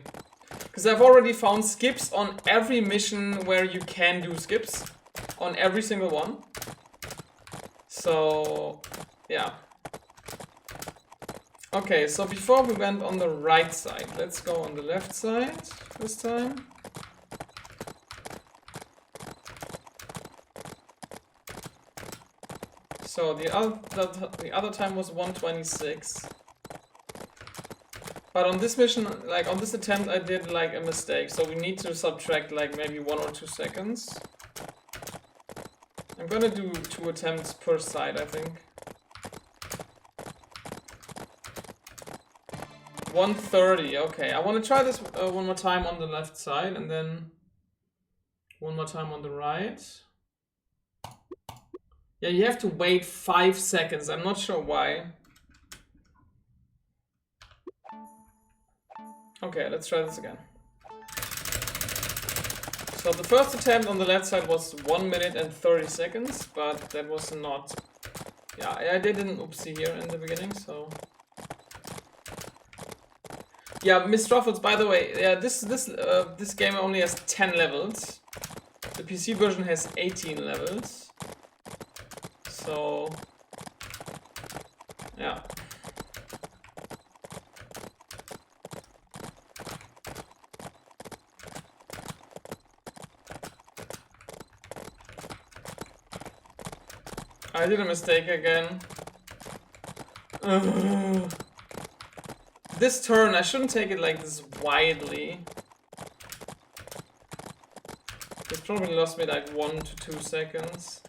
Because I've already found skips on every mission where you can do skips. On every single one. So, yeah. Okay, so before we went on the right side, let's go on the left side this time. So the other time was 1:26. But on this mission, like on this attempt, I did like a mistake. So we need to subtract like maybe 1 or 2 seconds. I'm gonna do 2 attempts per side, I think. 1:30, okay. I want to try this one more time on the left side and then one more time on the right. Yeah, you have to wait 5 seconds. I'm not sure why. Okay, let's try this again. So the first attempt on the left side was 1 minute and 30 seconds, but that was not... Yeah, I did an oopsie here in the beginning, so... Yeah, Miss Truffles, by the way, yeah, this game only has 10 levels. The PC version has 18 levels. So, yeah. I did a mistake again. This turn, I shouldn't take it like this widely. It probably lost me like 1 to 2 seconds.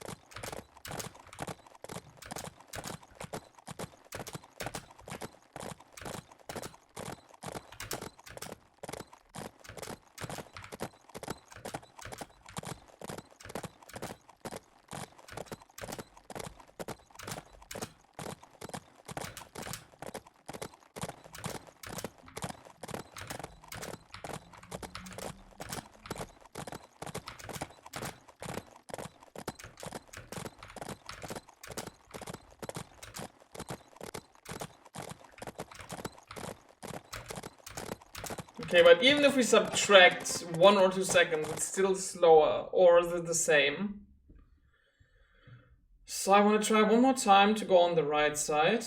Okay, but even if we subtract 1 or 2 seconds, it's still slower, or is it the same? So I want to try one more time to go on the right side.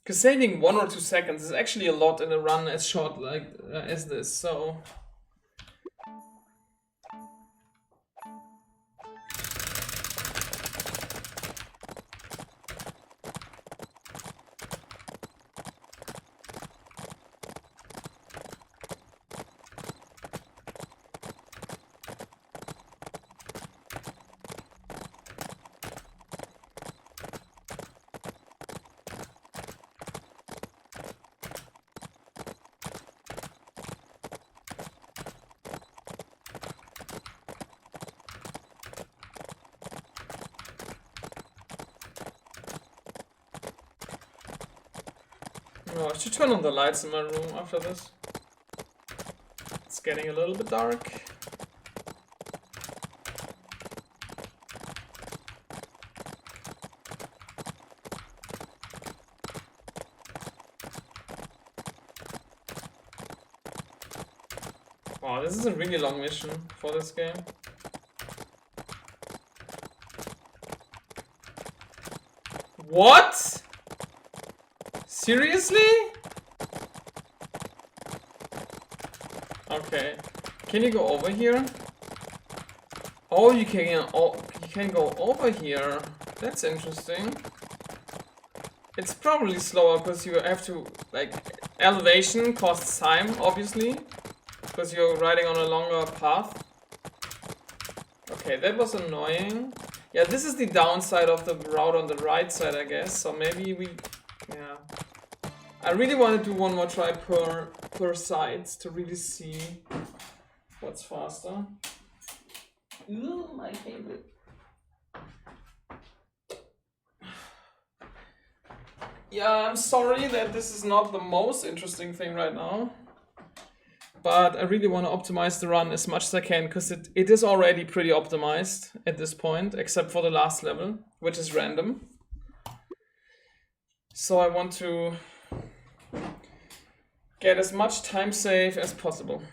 Because saving 1 or 2 seconds is actually a lot in a run as short like as this, so... Oh, I should turn on the lights in my room after this. It's getting a little bit dark. Wow, this is a really long mission for this game. What? Seriously? Okay. Can you go over here? Oh, you can go over here. That's interesting. It's probably slower because you have to, like, elevation costs time, obviously. Because you're riding on a longer path. Okay, that was annoying. Yeah, this is the downside of the route on the right side, I guess. So maybe we... Yeah. I really want to do one more try per sides to really see what's faster. Ooh, my cable. Yeah, I'm sorry that this is not the most interesting thing right now. But I really want to optimize the run as much as I can, because it is already pretty optimized at this point, except for the last level, which is random. So I want to get as much time save as possible.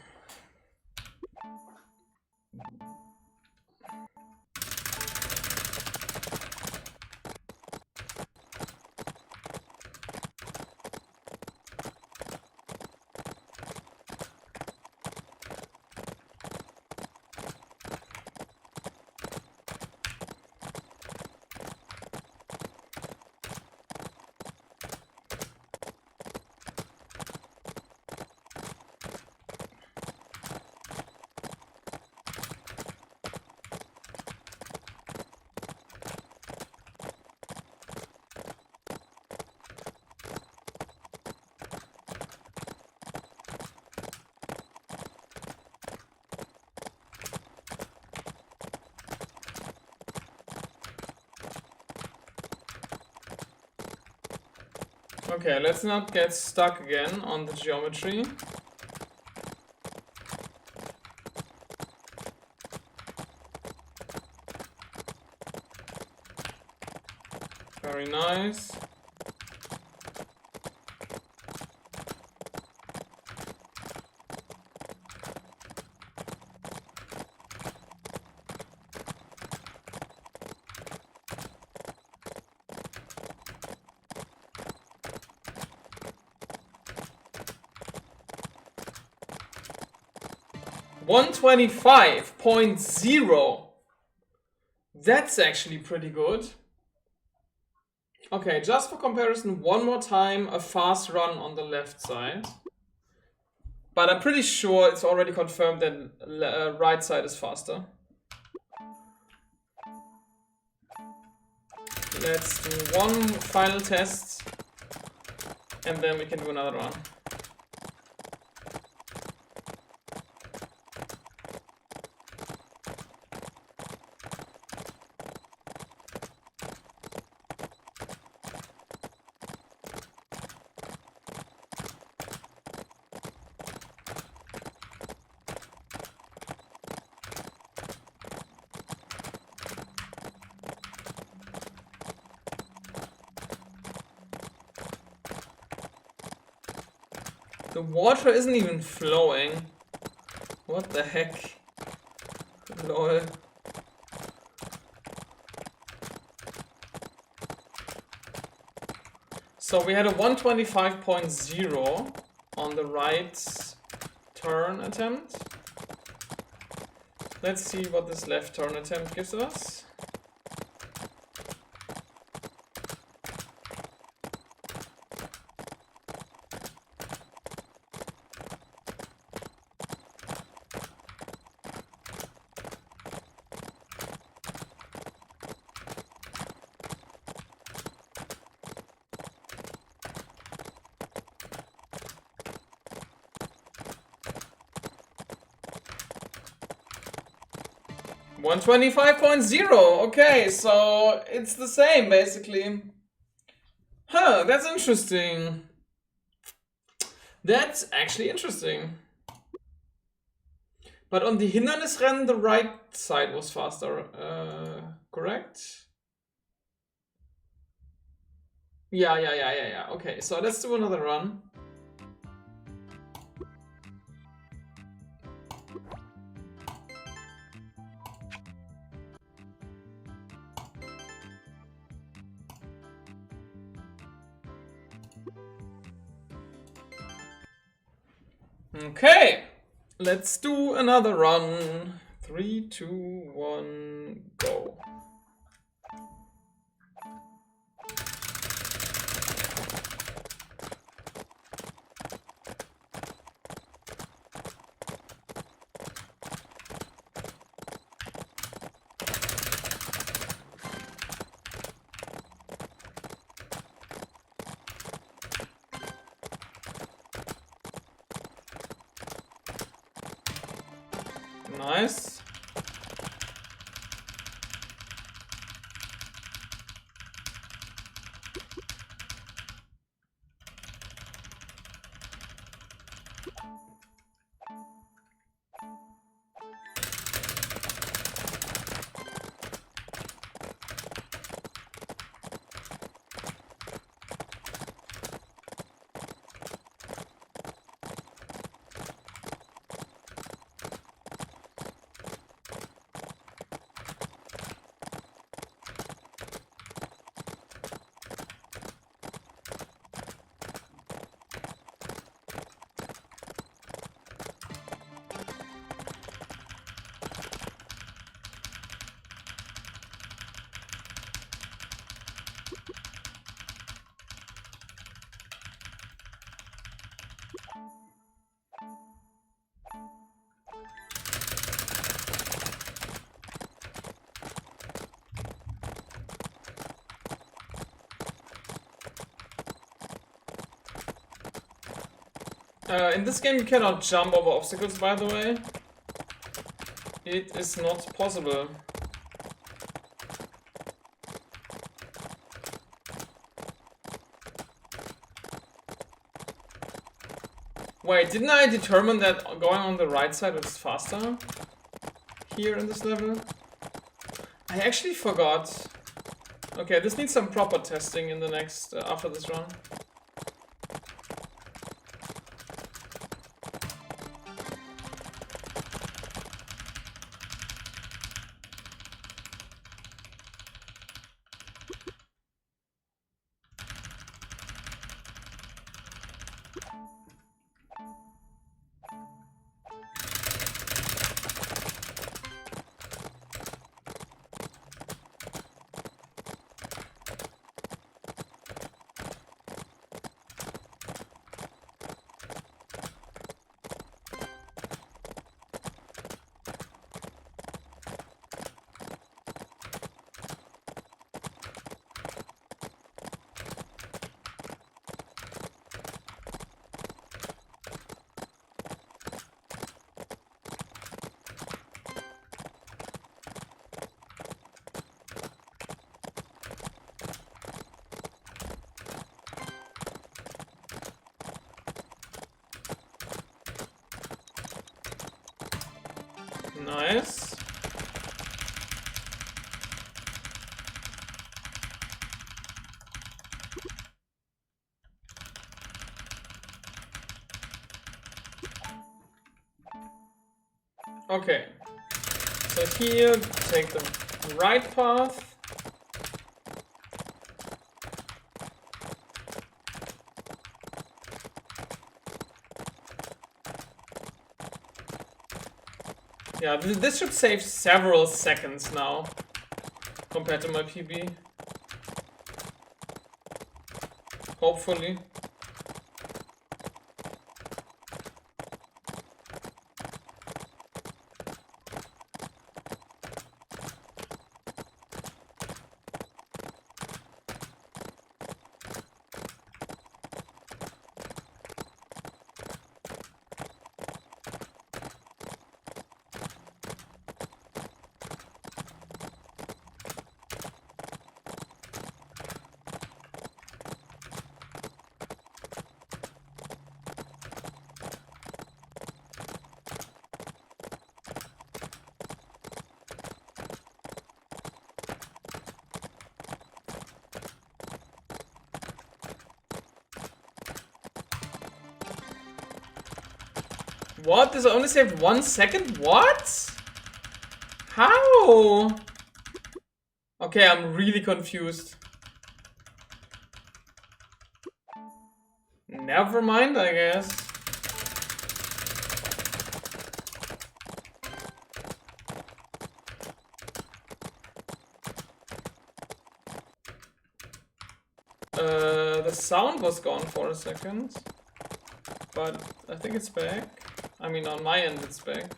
Okay, let's not get stuck again on the geometry. Very nice. $125.0. That's actually pretty good. Okay, just for comparison, one more time, a fast run on the left side. But I'm pretty sure it's already confirmed that right side is faster. Let's do one final test, and then we can do another run. The water isn't even flowing. What the heck? Lol. So we had a 125.0 on the right turn attempt. Let's see what this left turn attempt gives us. $125.0. Okay, so it's the same basically. Huh, that's interesting. That's actually interesting. But on the Hindernisrennen, the right side was faster, correct? Yeah. Okay, so let's do another run. Okay, let's do another run. 3, 2, 1, go. Nice. In this game you cannot jump over obstacles, by the way. It is not possible. Wait, didn't I determine that going on the right side is faster? Here in this level? I actually forgot. Okay, this needs some proper testing in the next, after this run. Nice. Okay. So here, take the right path. Yeah, this should save several seconds now, compared to my PB. Hopefully. What? This only saved 1 second? What? How? Okay, I'm really confused. Never mind, I guess. The sound was gone for a second, but I think it's back. I mean, on my end it's back.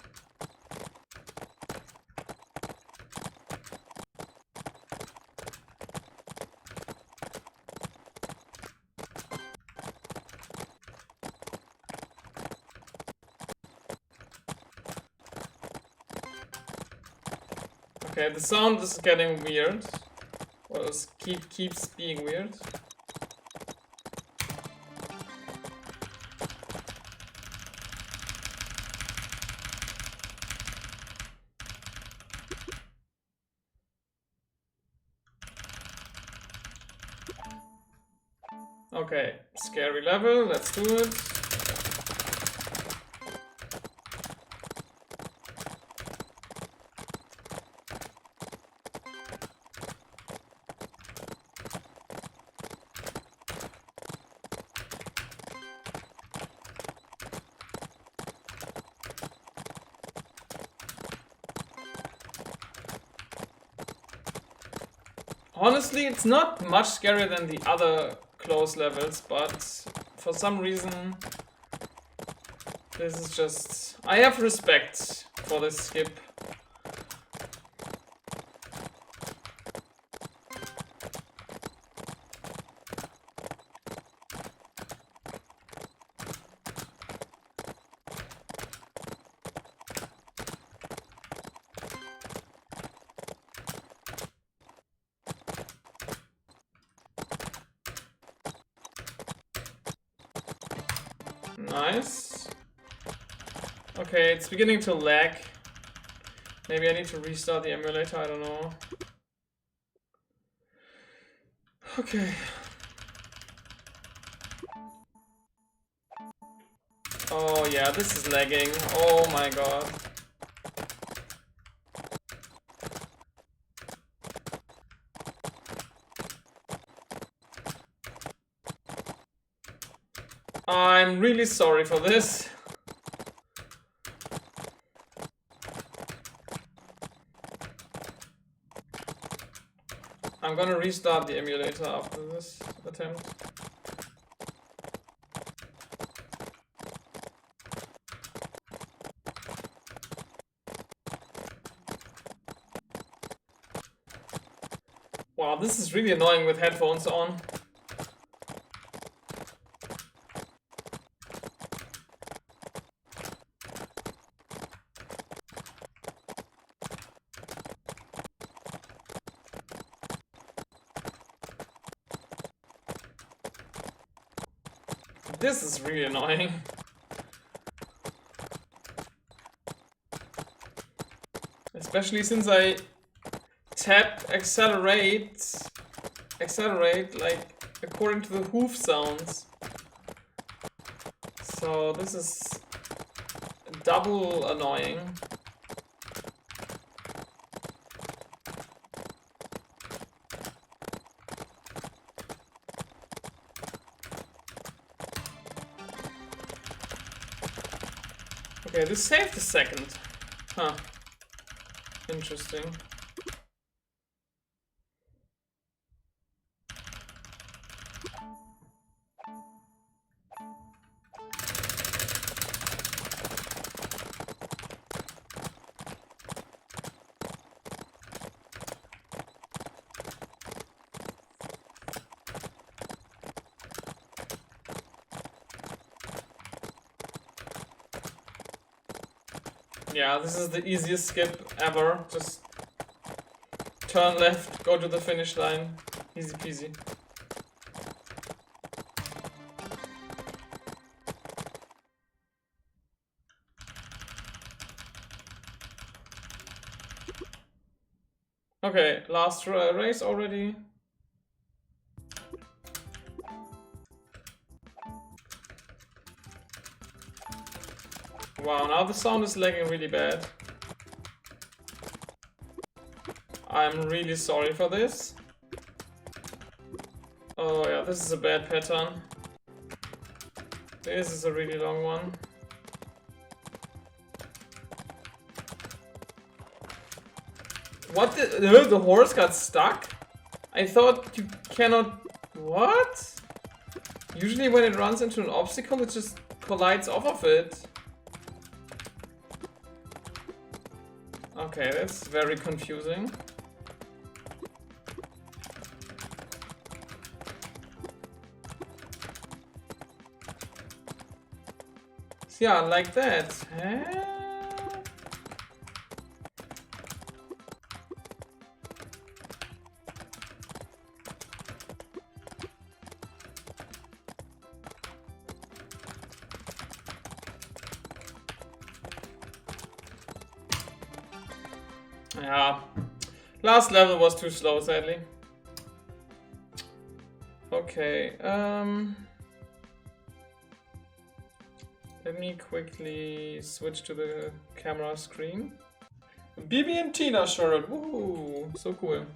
Okay, the sound is getting weird. Well, it keeps being weird. Okay, scary level, let's do it. Honestly, it's not much scarier than the other close levels, but for some reason this is just... I have respect for this skip. Nice. Okay, it's beginning to lag. Maybe I need to restart the emulator, I don't know. Okay. Oh yeah, this is lagging. Oh my god. I'm really sorry for this. I'm gonna restart the emulator after this attempt. Wow, this is really annoying with headphones on. This is really annoying. Especially since I tapped accelerate like according to the hoof sounds. So this is double annoying. Okay, this saved a second. Huh. Interesting. Yeah, this is the easiest skip ever. Just turn left, go to the finish line. Easy peasy. Okay, last race already. Wow, now the sound is lagging really bad. I'm really sorry for this. Oh yeah, this is a bad pattern. This is a really long one. What the horse got stuck? I thought you cannot... What? Usually when it runs into an obstacle, it just collides off of it. Okay, that's very confusing. Yeah, like that. Huh? Yeah. Last level was too slow, sadly. Okay, let me quickly switch to the camera screen. Bibi and Tina shirt, woohoo, so cool.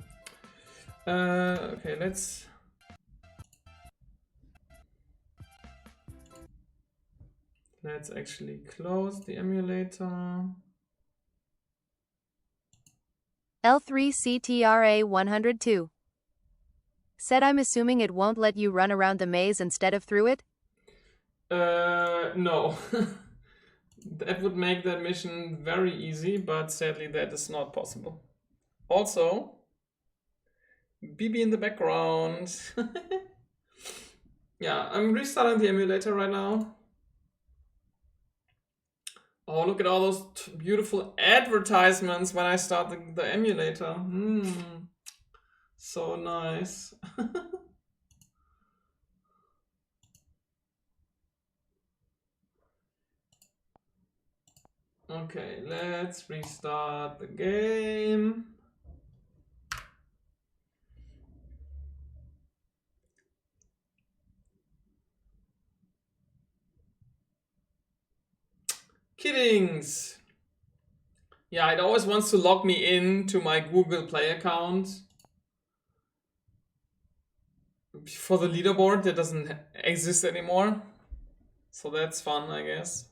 Okay, let's actually close the emulator. L3CTRA 102. Said I'm assuming it won't let you run around the maze instead of through it? No. That would make that mission very easy, but sadly that is not possible. Also, Bibi in the background. Yeah, I'm restarting the emulator right now. Oh, look at all those beautiful advertisements when I start the emulator. So nice. Okay, let's restart the game. Kiddings! Yeah, it always wants to log me in to my Google Play account for the leaderboard that doesn't exist anymore. So that's fun, I guess.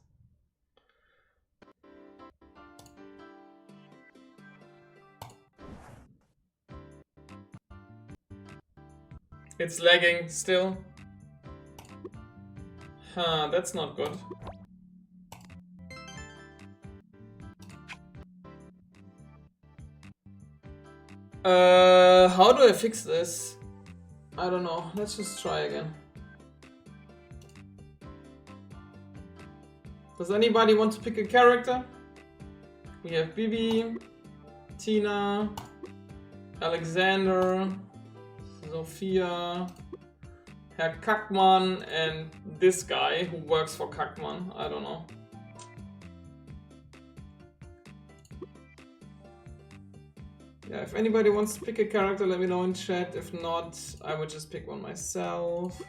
It's lagging still. Huh, that's not good. How do I fix this? I don't know. Let's just try again. Does anybody want to pick a character? We have Bibi, Tina, Alexander, Sophia, Herr Kackmann, and this guy who works for Kackmann. I don't know. Yeah, if anybody wants to pick a character, let me know in chat. If not, I would just pick one myself.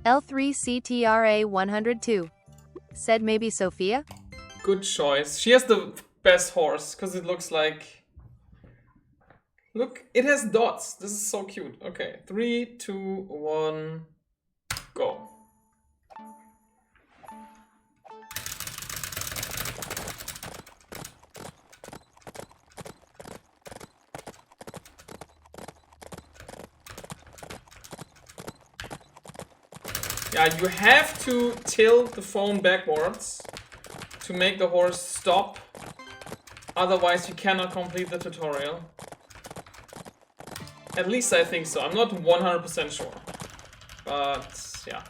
L3CTRA 102 said maybe Sophia? Good choice. She has the best horse, because it looks like... Look, it has dots. This is so cute. Okay, 3, 2, 1, go. Yeah, you have to tilt the phone backwards to make the horse stop. Otherwise, you cannot complete the tutorial. At least I think so. I'm not 100% sure. But, yeah.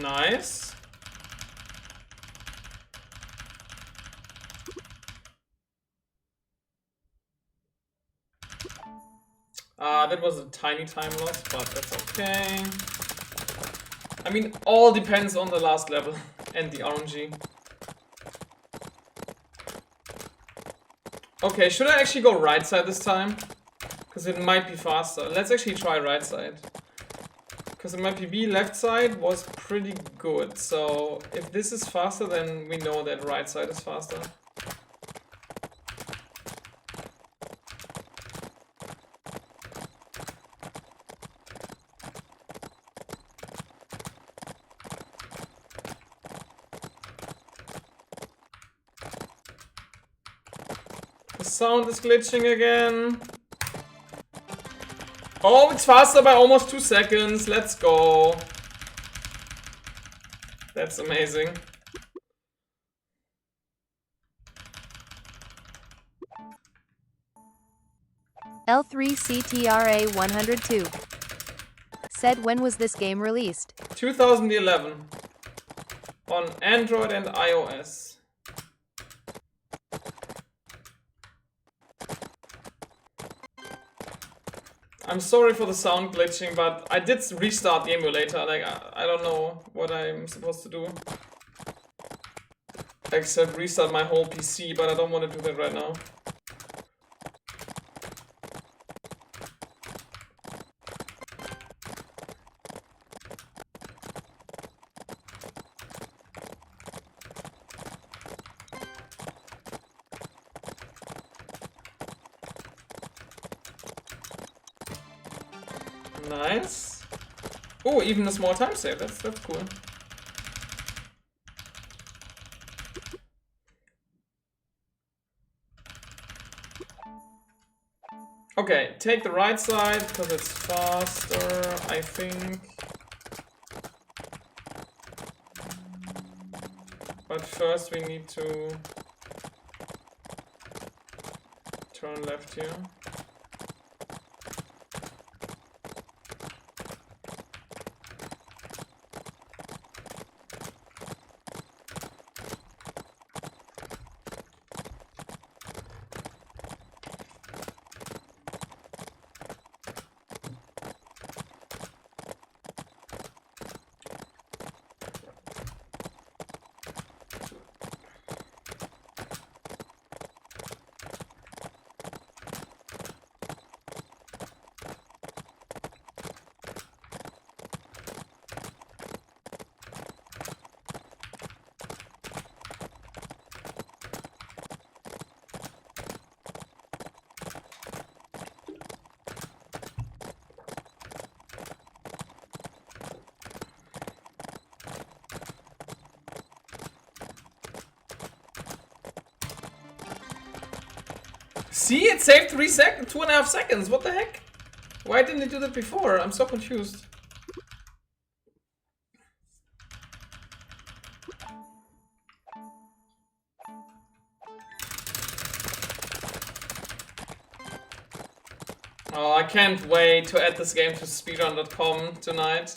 Nice. That was a tiny time loss, but that's okay. I mean, all depends on the last level and the RNG. Okay, should I actually go right side this time? Because it might be faster. Let's actually try right side. Because in my PB, left side was pretty good. So if this is faster, then we know that right side is faster. The sound is glitching again. Oh, it's faster by almost 2 seconds. Let's go. That's amazing. L3CTRA 102 said when was this game released? 2011. On Android and iOS. I'm sorry for the sound glitching, but I did restart the emulator. Like, I don't know what I'm supposed to do. Except restart my whole PC, but I don't want to do that right now. Nice. Oh, even a small time save. That's cool. Okay, take the right side because it's faster, I think. But first we need to turn left here. See, it saved 2.5 seconds. What the heck? Why didn't it do that before? I'm so confused. Oh, I can't wait to add this game to speedrun.com tonight.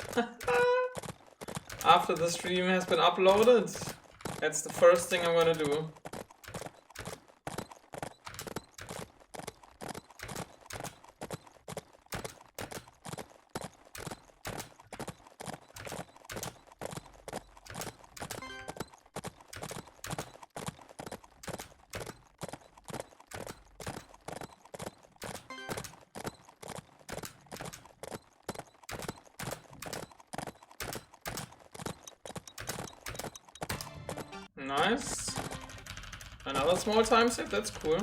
After the stream has been uploaded. That's the first thing I'm gonna do. Nice. Another small time save, that's cool.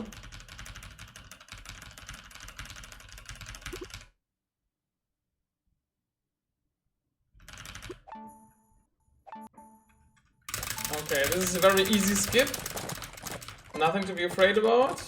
Okay, this is a very easy skip. Nothing to be afraid about.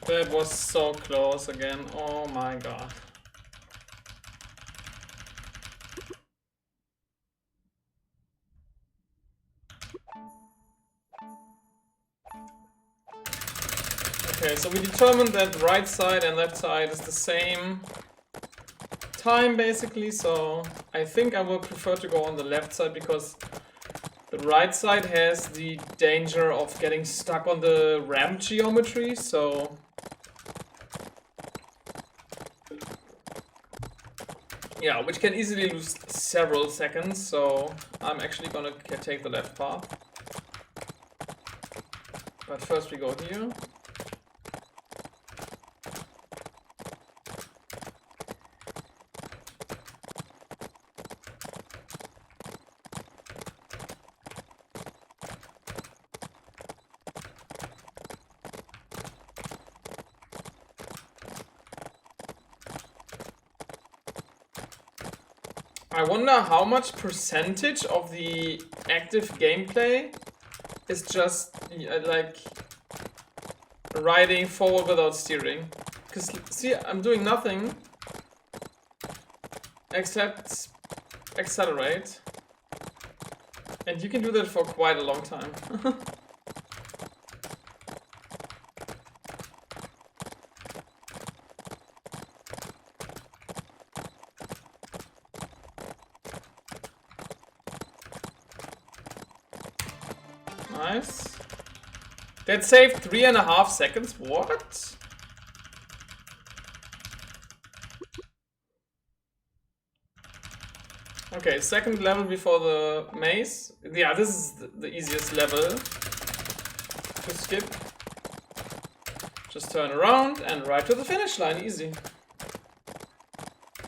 That was so close again. Oh my god. Okay, so we determined that right side and left side is the same time basically, so I think I will prefer to go on the left side because the right side has the danger of getting stuck on the ramp geometry, so yeah, which can easily lose several seconds, so I'm actually gonna take the left path. But first we go here. I wonder how much percentage of the active gameplay is just like riding forward without steering. Because see, I'm doing nothing except accelerate. And you can do that for quite a long time. nice. That saved 3.5 seconds. What? Okay, second level before the maze. Yeah, this is the easiest level to skip. Just turn around and right to the finish line. Easy.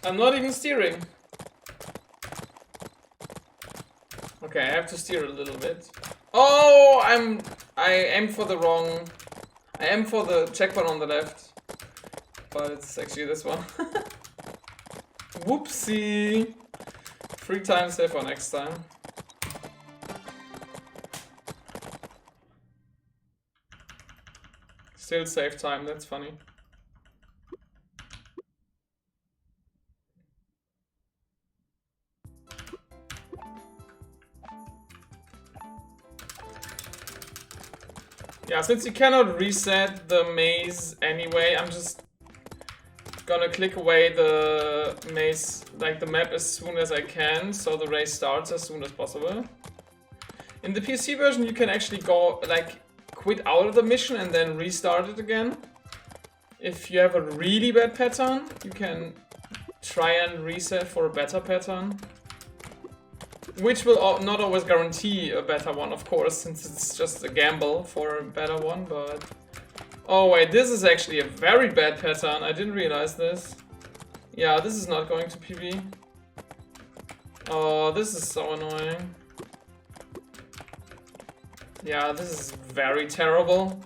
I'm not even steering. Okay, I have to steer a little bit. Oh, I aim for the wrong. I aim for the checkpoint on the left, but it's actually this one. Whoopsie. 3 times safer next time. Still save time. That's funny. Yeah, since you cannot reset the maze anyway, I'm just gonna click away the maze, like the map, as soon as I can, so the race starts as soon as possible. In the PC version, you can actually go, like, quit out of the mission and then restart it again. If you have a really bad pattern, you can try and reset for a better pattern. Which will not always guarantee a better one, of course, since it's just a gamble for a better one, but... Oh wait, this is actually a very bad pattern. I didn't realize this. Yeah, this is not going to PB. Oh, this is so annoying. Yeah, this is very terrible.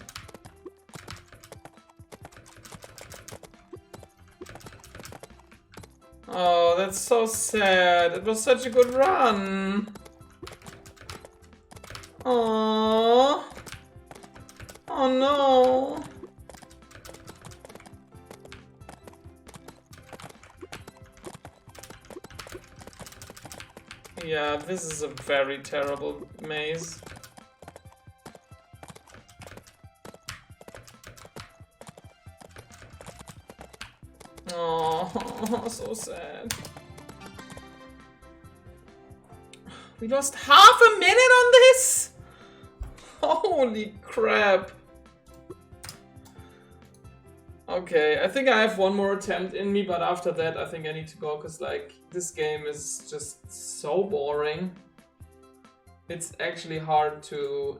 Oh, that's so sad. It was such a good run. Oh. Oh no. Yeah, this is a very terrible maze. Oh, so sad. We lost half a minute on this? Holy crap. Okay, I think I have one more attempt in me, but after that I think I need to go, because like this game is just so boring. It's actually hard to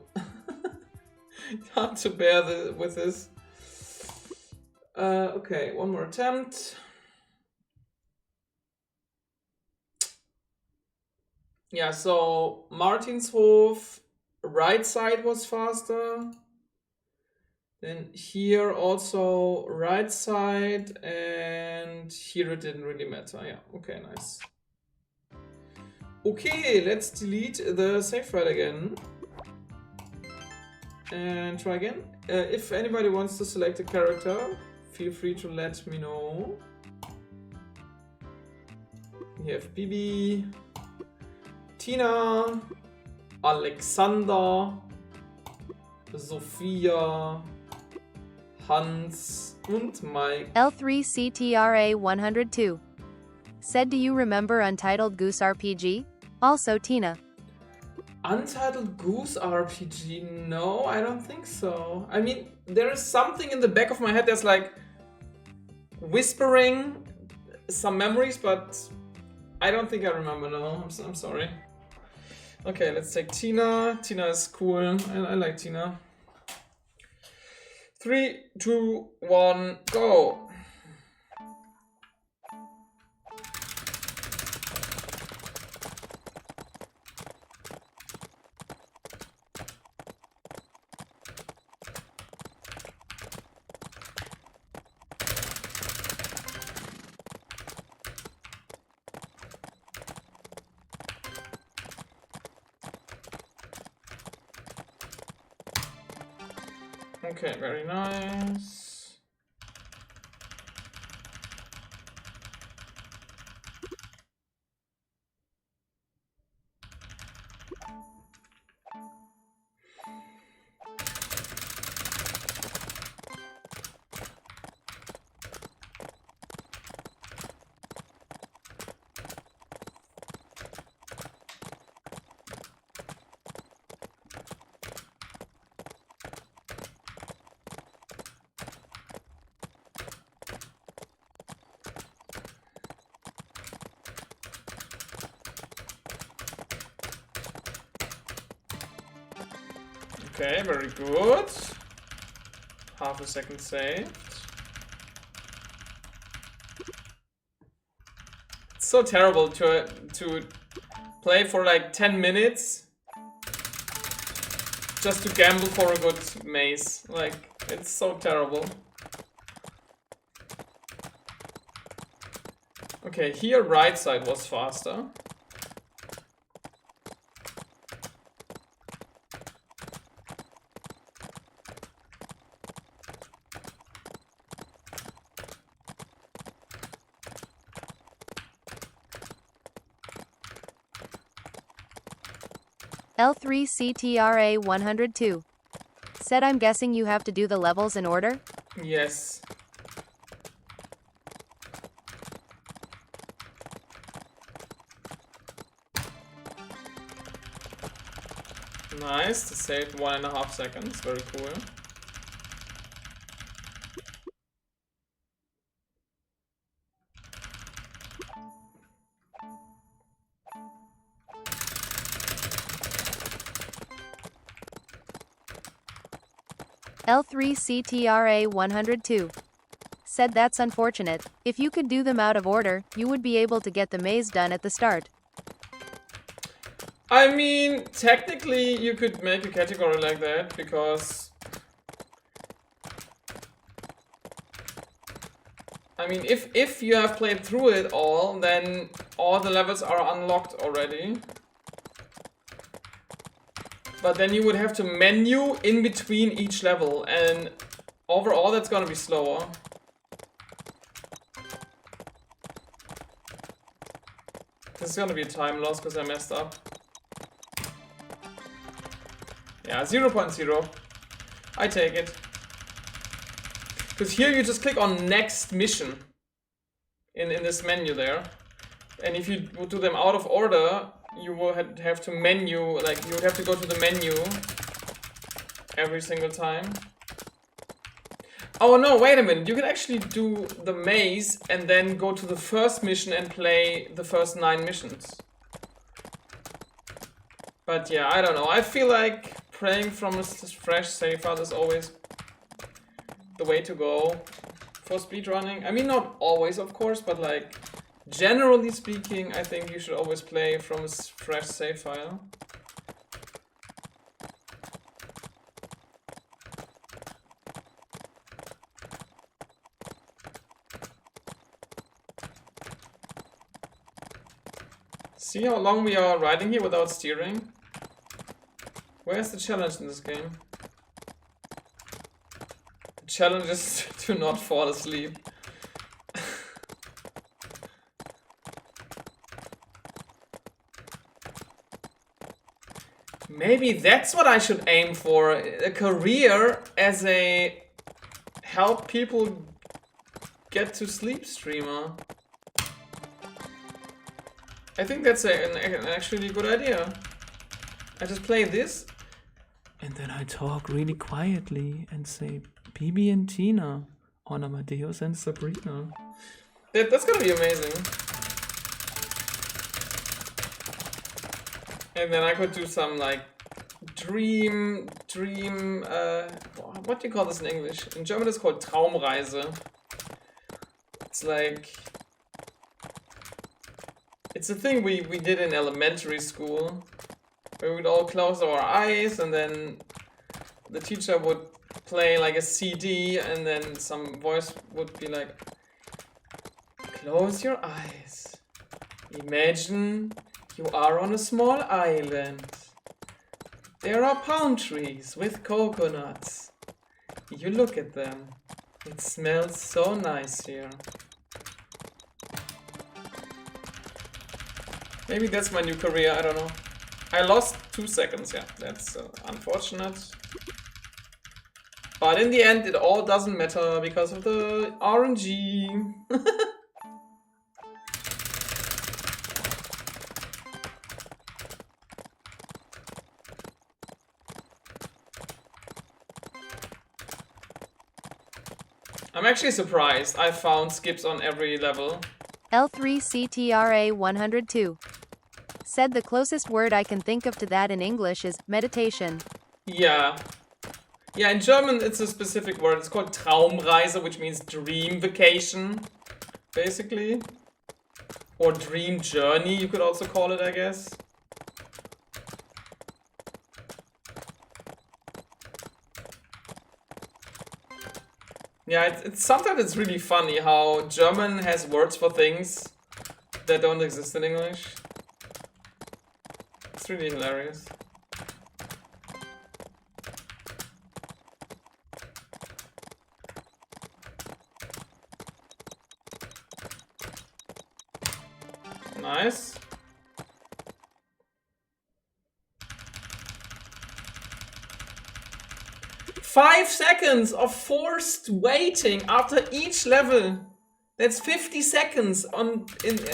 hard to bear with this. Okay, one more attempt. Yeah, so Martinshof, right side was faster. Then here also right side, and here it didn't really matter. Yeah, okay, nice. Okay, let's delete the save file again. And try again. If anybody wants to select a character, feel free to let me know. We have Bibi, Tina, Alexander, Sophia, Hans und Mike. L3CTRA 102 said, do you remember Untitled Goose RPG? Also Tina. Untitled Goose RPG? No, I don't think so. I mean, there is something in the back of my head that's like whispering some memories, but I don't think I remember. No, I'm sorry. Okay, let's take Tina. Tina is cool. I like Tina. 3, 2, 1, go! Okay, very nice. Okay, very good. Half a second saved. It's so terrible to play for like 10 minutes just to gamble for a good maze. Like, it's so terrible. Okay, here right side was faster. L3CTRA 102. Said I'm guessing you have to do the levels in order? Yes. Nice, to save 1.5 seconds, very cool. L3CTRA 102. Said that's unfortunate. If you could do them out of order, you would be able to get the maze done at the start. I mean, technically you could make a category like that, because I mean, if you have played through it all, then all the levels are unlocked already. But then you would have to menu in between each level, and overall that's gonna be slower. This is gonna be a time loss because I messed up. Yeah, 0.0. I take it. Because here you just click on next mission in this menu there. And if you would do them out of order, you would have to menu, like you would have to go to the menu every single time. Oh no, wait a minute. You can actually do the maze and then go to the first mission and play the first 9 missions. But yeah, I don't know. I feel like playing from a fresh save file is always the way to go for speedrunning. I mean, not always, of course, but like generally speaking, I think you should always play from a fresh save file. See how long we are riding here without steering? Where's the challenge in this game? The challenge is to not fall asleep. Maybe that's what I should aim for. A career as a help people get to sleep streamer. I think that's an actually good idea. I just play this, and then I talk really quietly and say Bibi and Tina on Amadeus and Sabrina. That's gonna be amazing. And then I could do some like dream, what do you call this in English? In German it's called Traumreise. It's like, it's a thing we did in elementary school, where we'd all close our eyes and then the teacher would play like a CD and then some voice would be like, close your eyes, imagine you are on a small island. There are palm trees with coconuts. You look at them. It smells so nice here. Maybe that's my new career, I don't know. I lost 2 seconds, yeah, that's unfortunate. But in the end, it all doesn't matter because of the RNG. I'm actually surprised. I found skips on every level. L3CTRA 102. Said the closest word I can think of to that in English is meditation. Yeah. Yeah, in German it's a specific word. It's called Traumreise, which means dream vacation, basically. Or dream journey, you could also call it, I guess. Yeah, sometimes it's really funny how German has words for things that don't exist in English. It's really hilarious. Nice. Five seconds of forced waiting after each level. That's 50 seconds in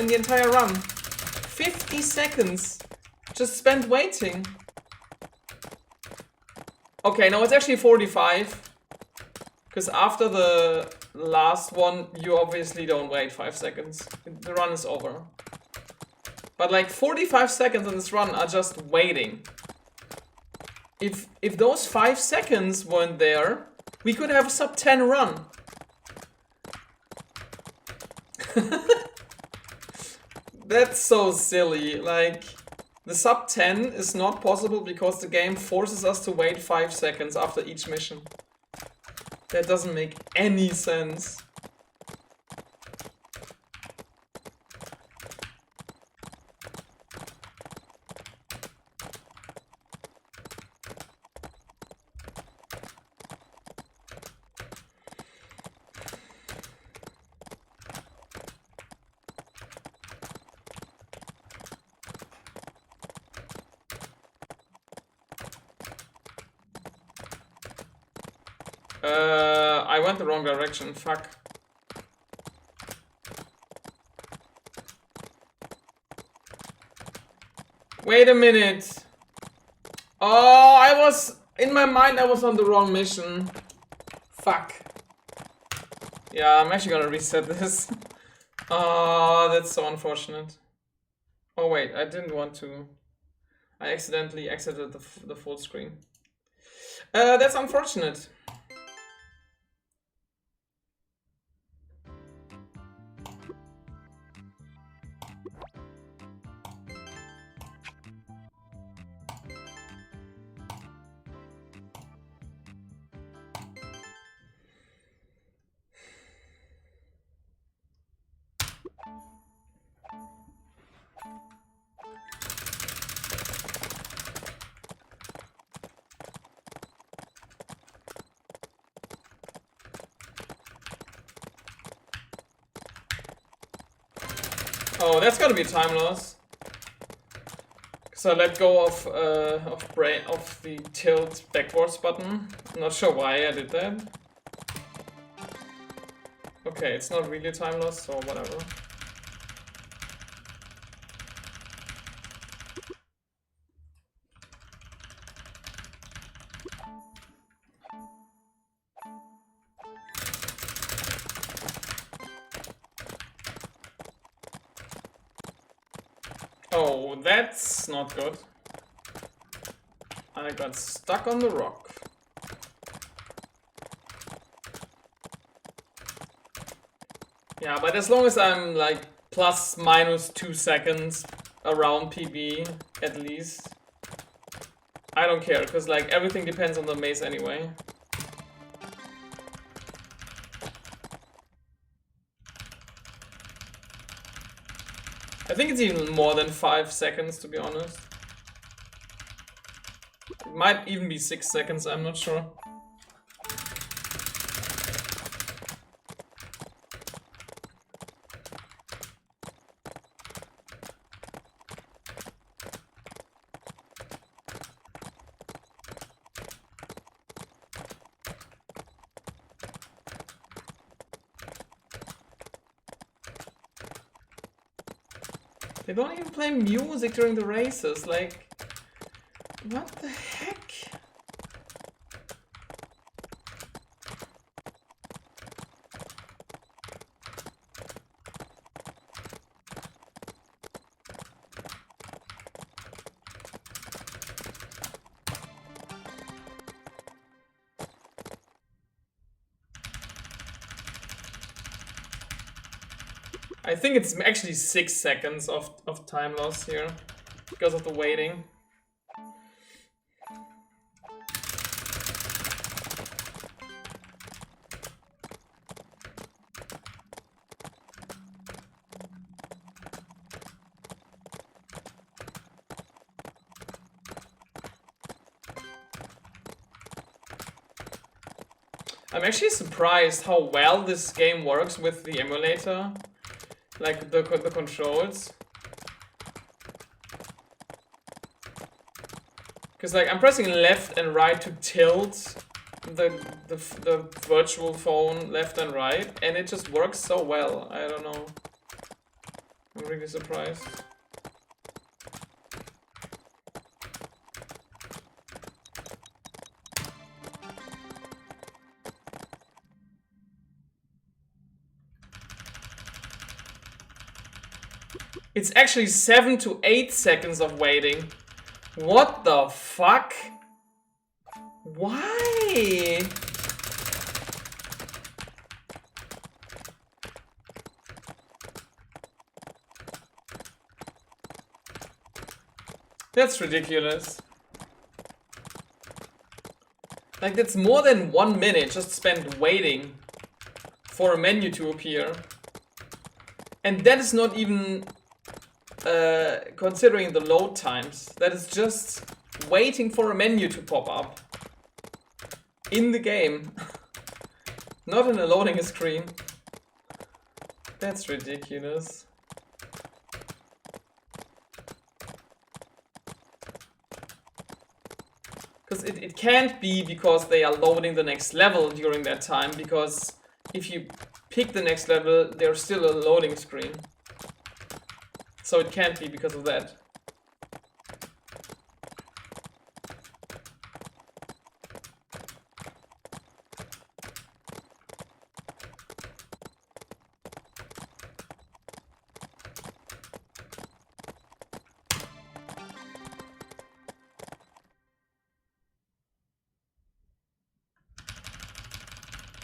the entire run. 50 seconds just spent waiting. Okay, no, it's actually 45. Because after the last one, you obviously don't wait 5 seconds. The run is over. But like 45 seconds on this run are just waiting. If those 5 seconds weren't there, we could have a sub 10 run. That's so silly. Like, the sub 10 is not possible because the game forces us to wait 5 seconds after each mission. That doesn't make any sense. I went the wrong direction, fuck. Wait a minute. Oh, in my mind I was on the wrong mission. Fuck. Yeah, I'm actually gonna reset this. Oh, that's so unfortunate. Oh wait, I didn't want to. I accidentally exited the full screen. That's unfortunate. Oh, that's gotta be time loss. Cause I let go of the tilt backwards button. I'm not sure why I did that. Okay, it's not really time loss, so whatever. Oh, that's not good. I got stuck on the rock. Yeah, but as long as I'm like plus minus 2 seconds around PB at least, I don't care, because like everything depends on the maze anyway. I think it's even more than 5 seconds, to be honest. It might even be 6 seconds, I'm not sure. They don't even play music during the races, like... What the heck? I think it's actually 6 seconds of time loss here because of the waiting. I'm actually surprised how well this game works with the emulator, like the controls. Because like I'm pressing left and right to tilt the virtual phone left and right, and it just works so well. I don't know. I'm really surprised. It's actually 7 to 8 seconds of waiting. What the fuck? Why? That's ridiculous. Like, that's more than 1 minute just spent waiting for a menu to appear. And that is not even considering the load times. That is just waiting for a menu to pop up in the game. Not in a loading screen. That's ridiculous. Because it can't be because they are loading the next level during that time, because if you pick the next level, there's still a loading screen. So it can't be because of that.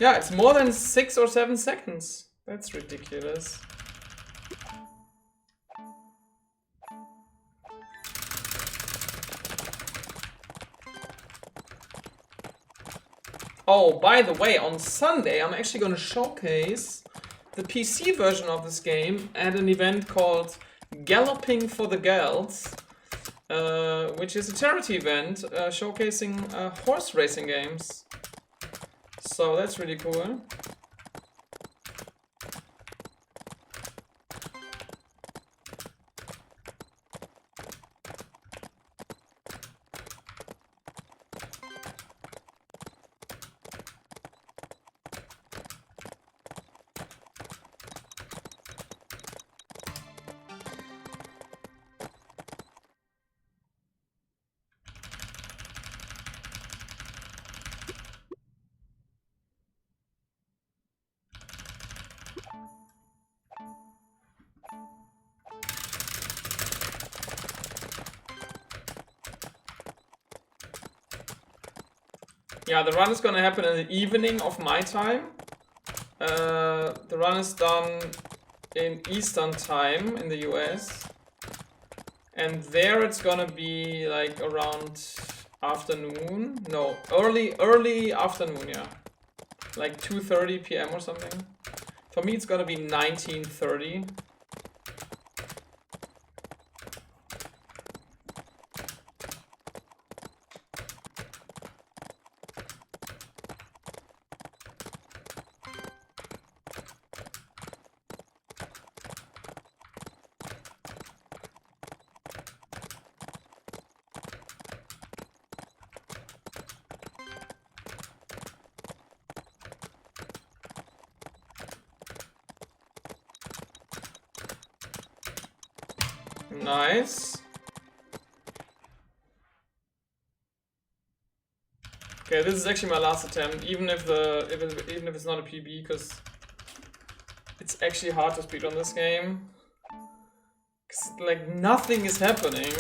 Yeah, it's more than 6 or 7 seconds. That's ridiculous. Oh, by the way, on Sunday I'm actually going to showcase the PC version of this game at an event called Galloping for the Girls, which is a charity event showcasing horse racing games. So that's really cool. Yeah, the run is gonna happen in the evening of my time. The run is done in Eastern time in the US. And there it's gonna be like around afternoon. No, early afternoon, yeah. Like 2:30 p.m. or something. For me it's gonna be 19:30. Nice. Okay, this is actually my last attempt, even if even if it's not a PB, because it's actually hard to speedrun this game. 'Cause, like, nothing is happening.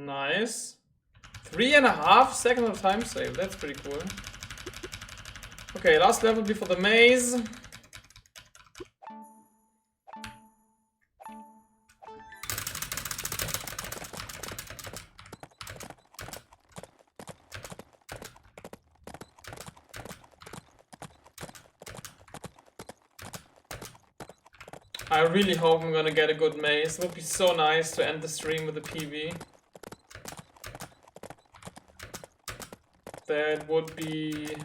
Nice. 3.5 seconds of time save. That's pretty cool. Okay, last level before the maze. I really hope I'm gonna get a good maze. It would be so nice to end the stream with a PB. That would be...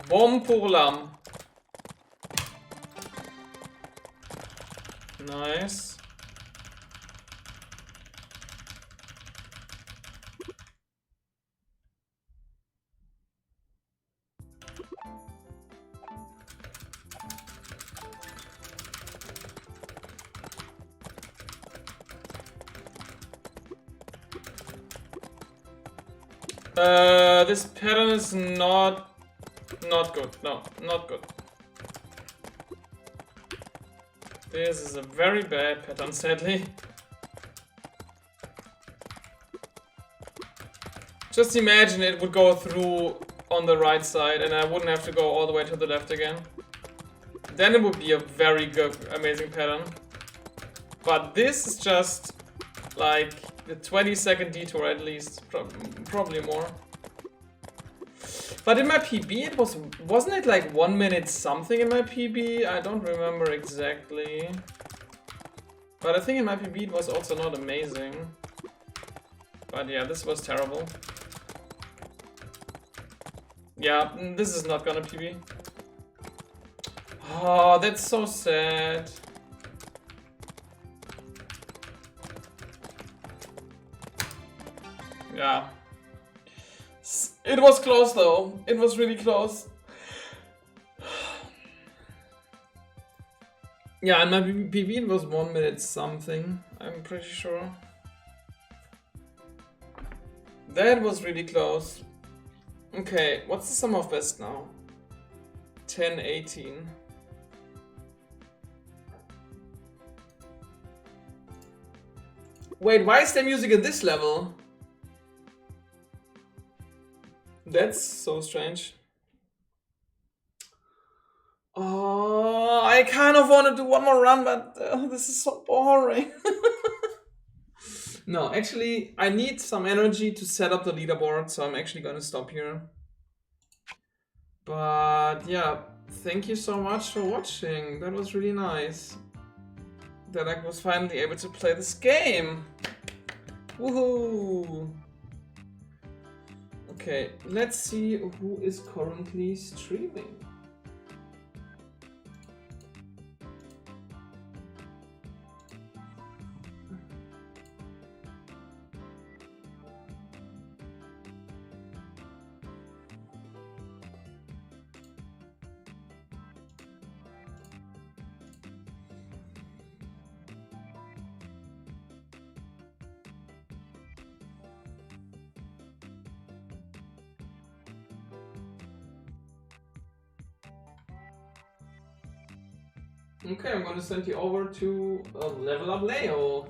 Bon pour l'âme. Nice. This pattern is not good. No, not good. This is a very bad pattern, sadly. Just imagine it would go through on the right side and I wouldn't have to go all the way to the left again. Then it would be a very good, amazing pattern. But this is just like the 20-second detour at least, probably more. But in my PB it wasn't it like 1 minute something in my PB? I don't remember exactly. But I think in my PB it was also not amazing. But yeah, this was terrible. Yeah, this is not gonna PB. Oh, that's so sad. Yeah. It was close though. It was really close. Yeah, and my PB it was 1 minute something, I'm pretty sure. That was really close. Okay, what's the sum of best now? 10-18. Wait, why is there music at this level? That's so strange. Oh, I kind of want to do one more run, but this is so boring. No, actually, I need some energy to set up the leaderboard, so I'm actually going to stop here. But yeah, thank you so much for watching. That was really nice. That I was finally able to play this game. Woohoo! Okay, let's see who is currently streaming. Okay, I'm gonna send you over to Level Up Leo.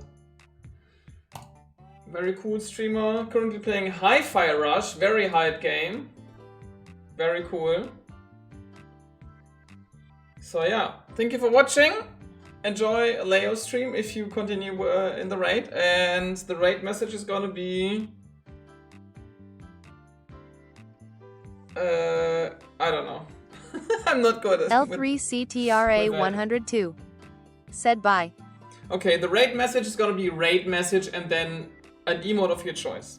Very cool streamer, currently playing Hi-Fi Rush, very hype game. Very cool. So yeah, thank you for watching. Enjoy Leo's stream if you continue in the raid. And the raid message is gonna be... I don't know. I'm not good at L3CTRA102 said bye. Okay, the raid message is gonna be raid message and then an emote of your choice.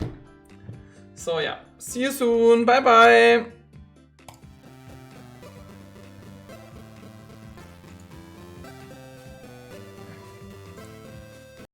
So yeah, see you soon. Bye bye.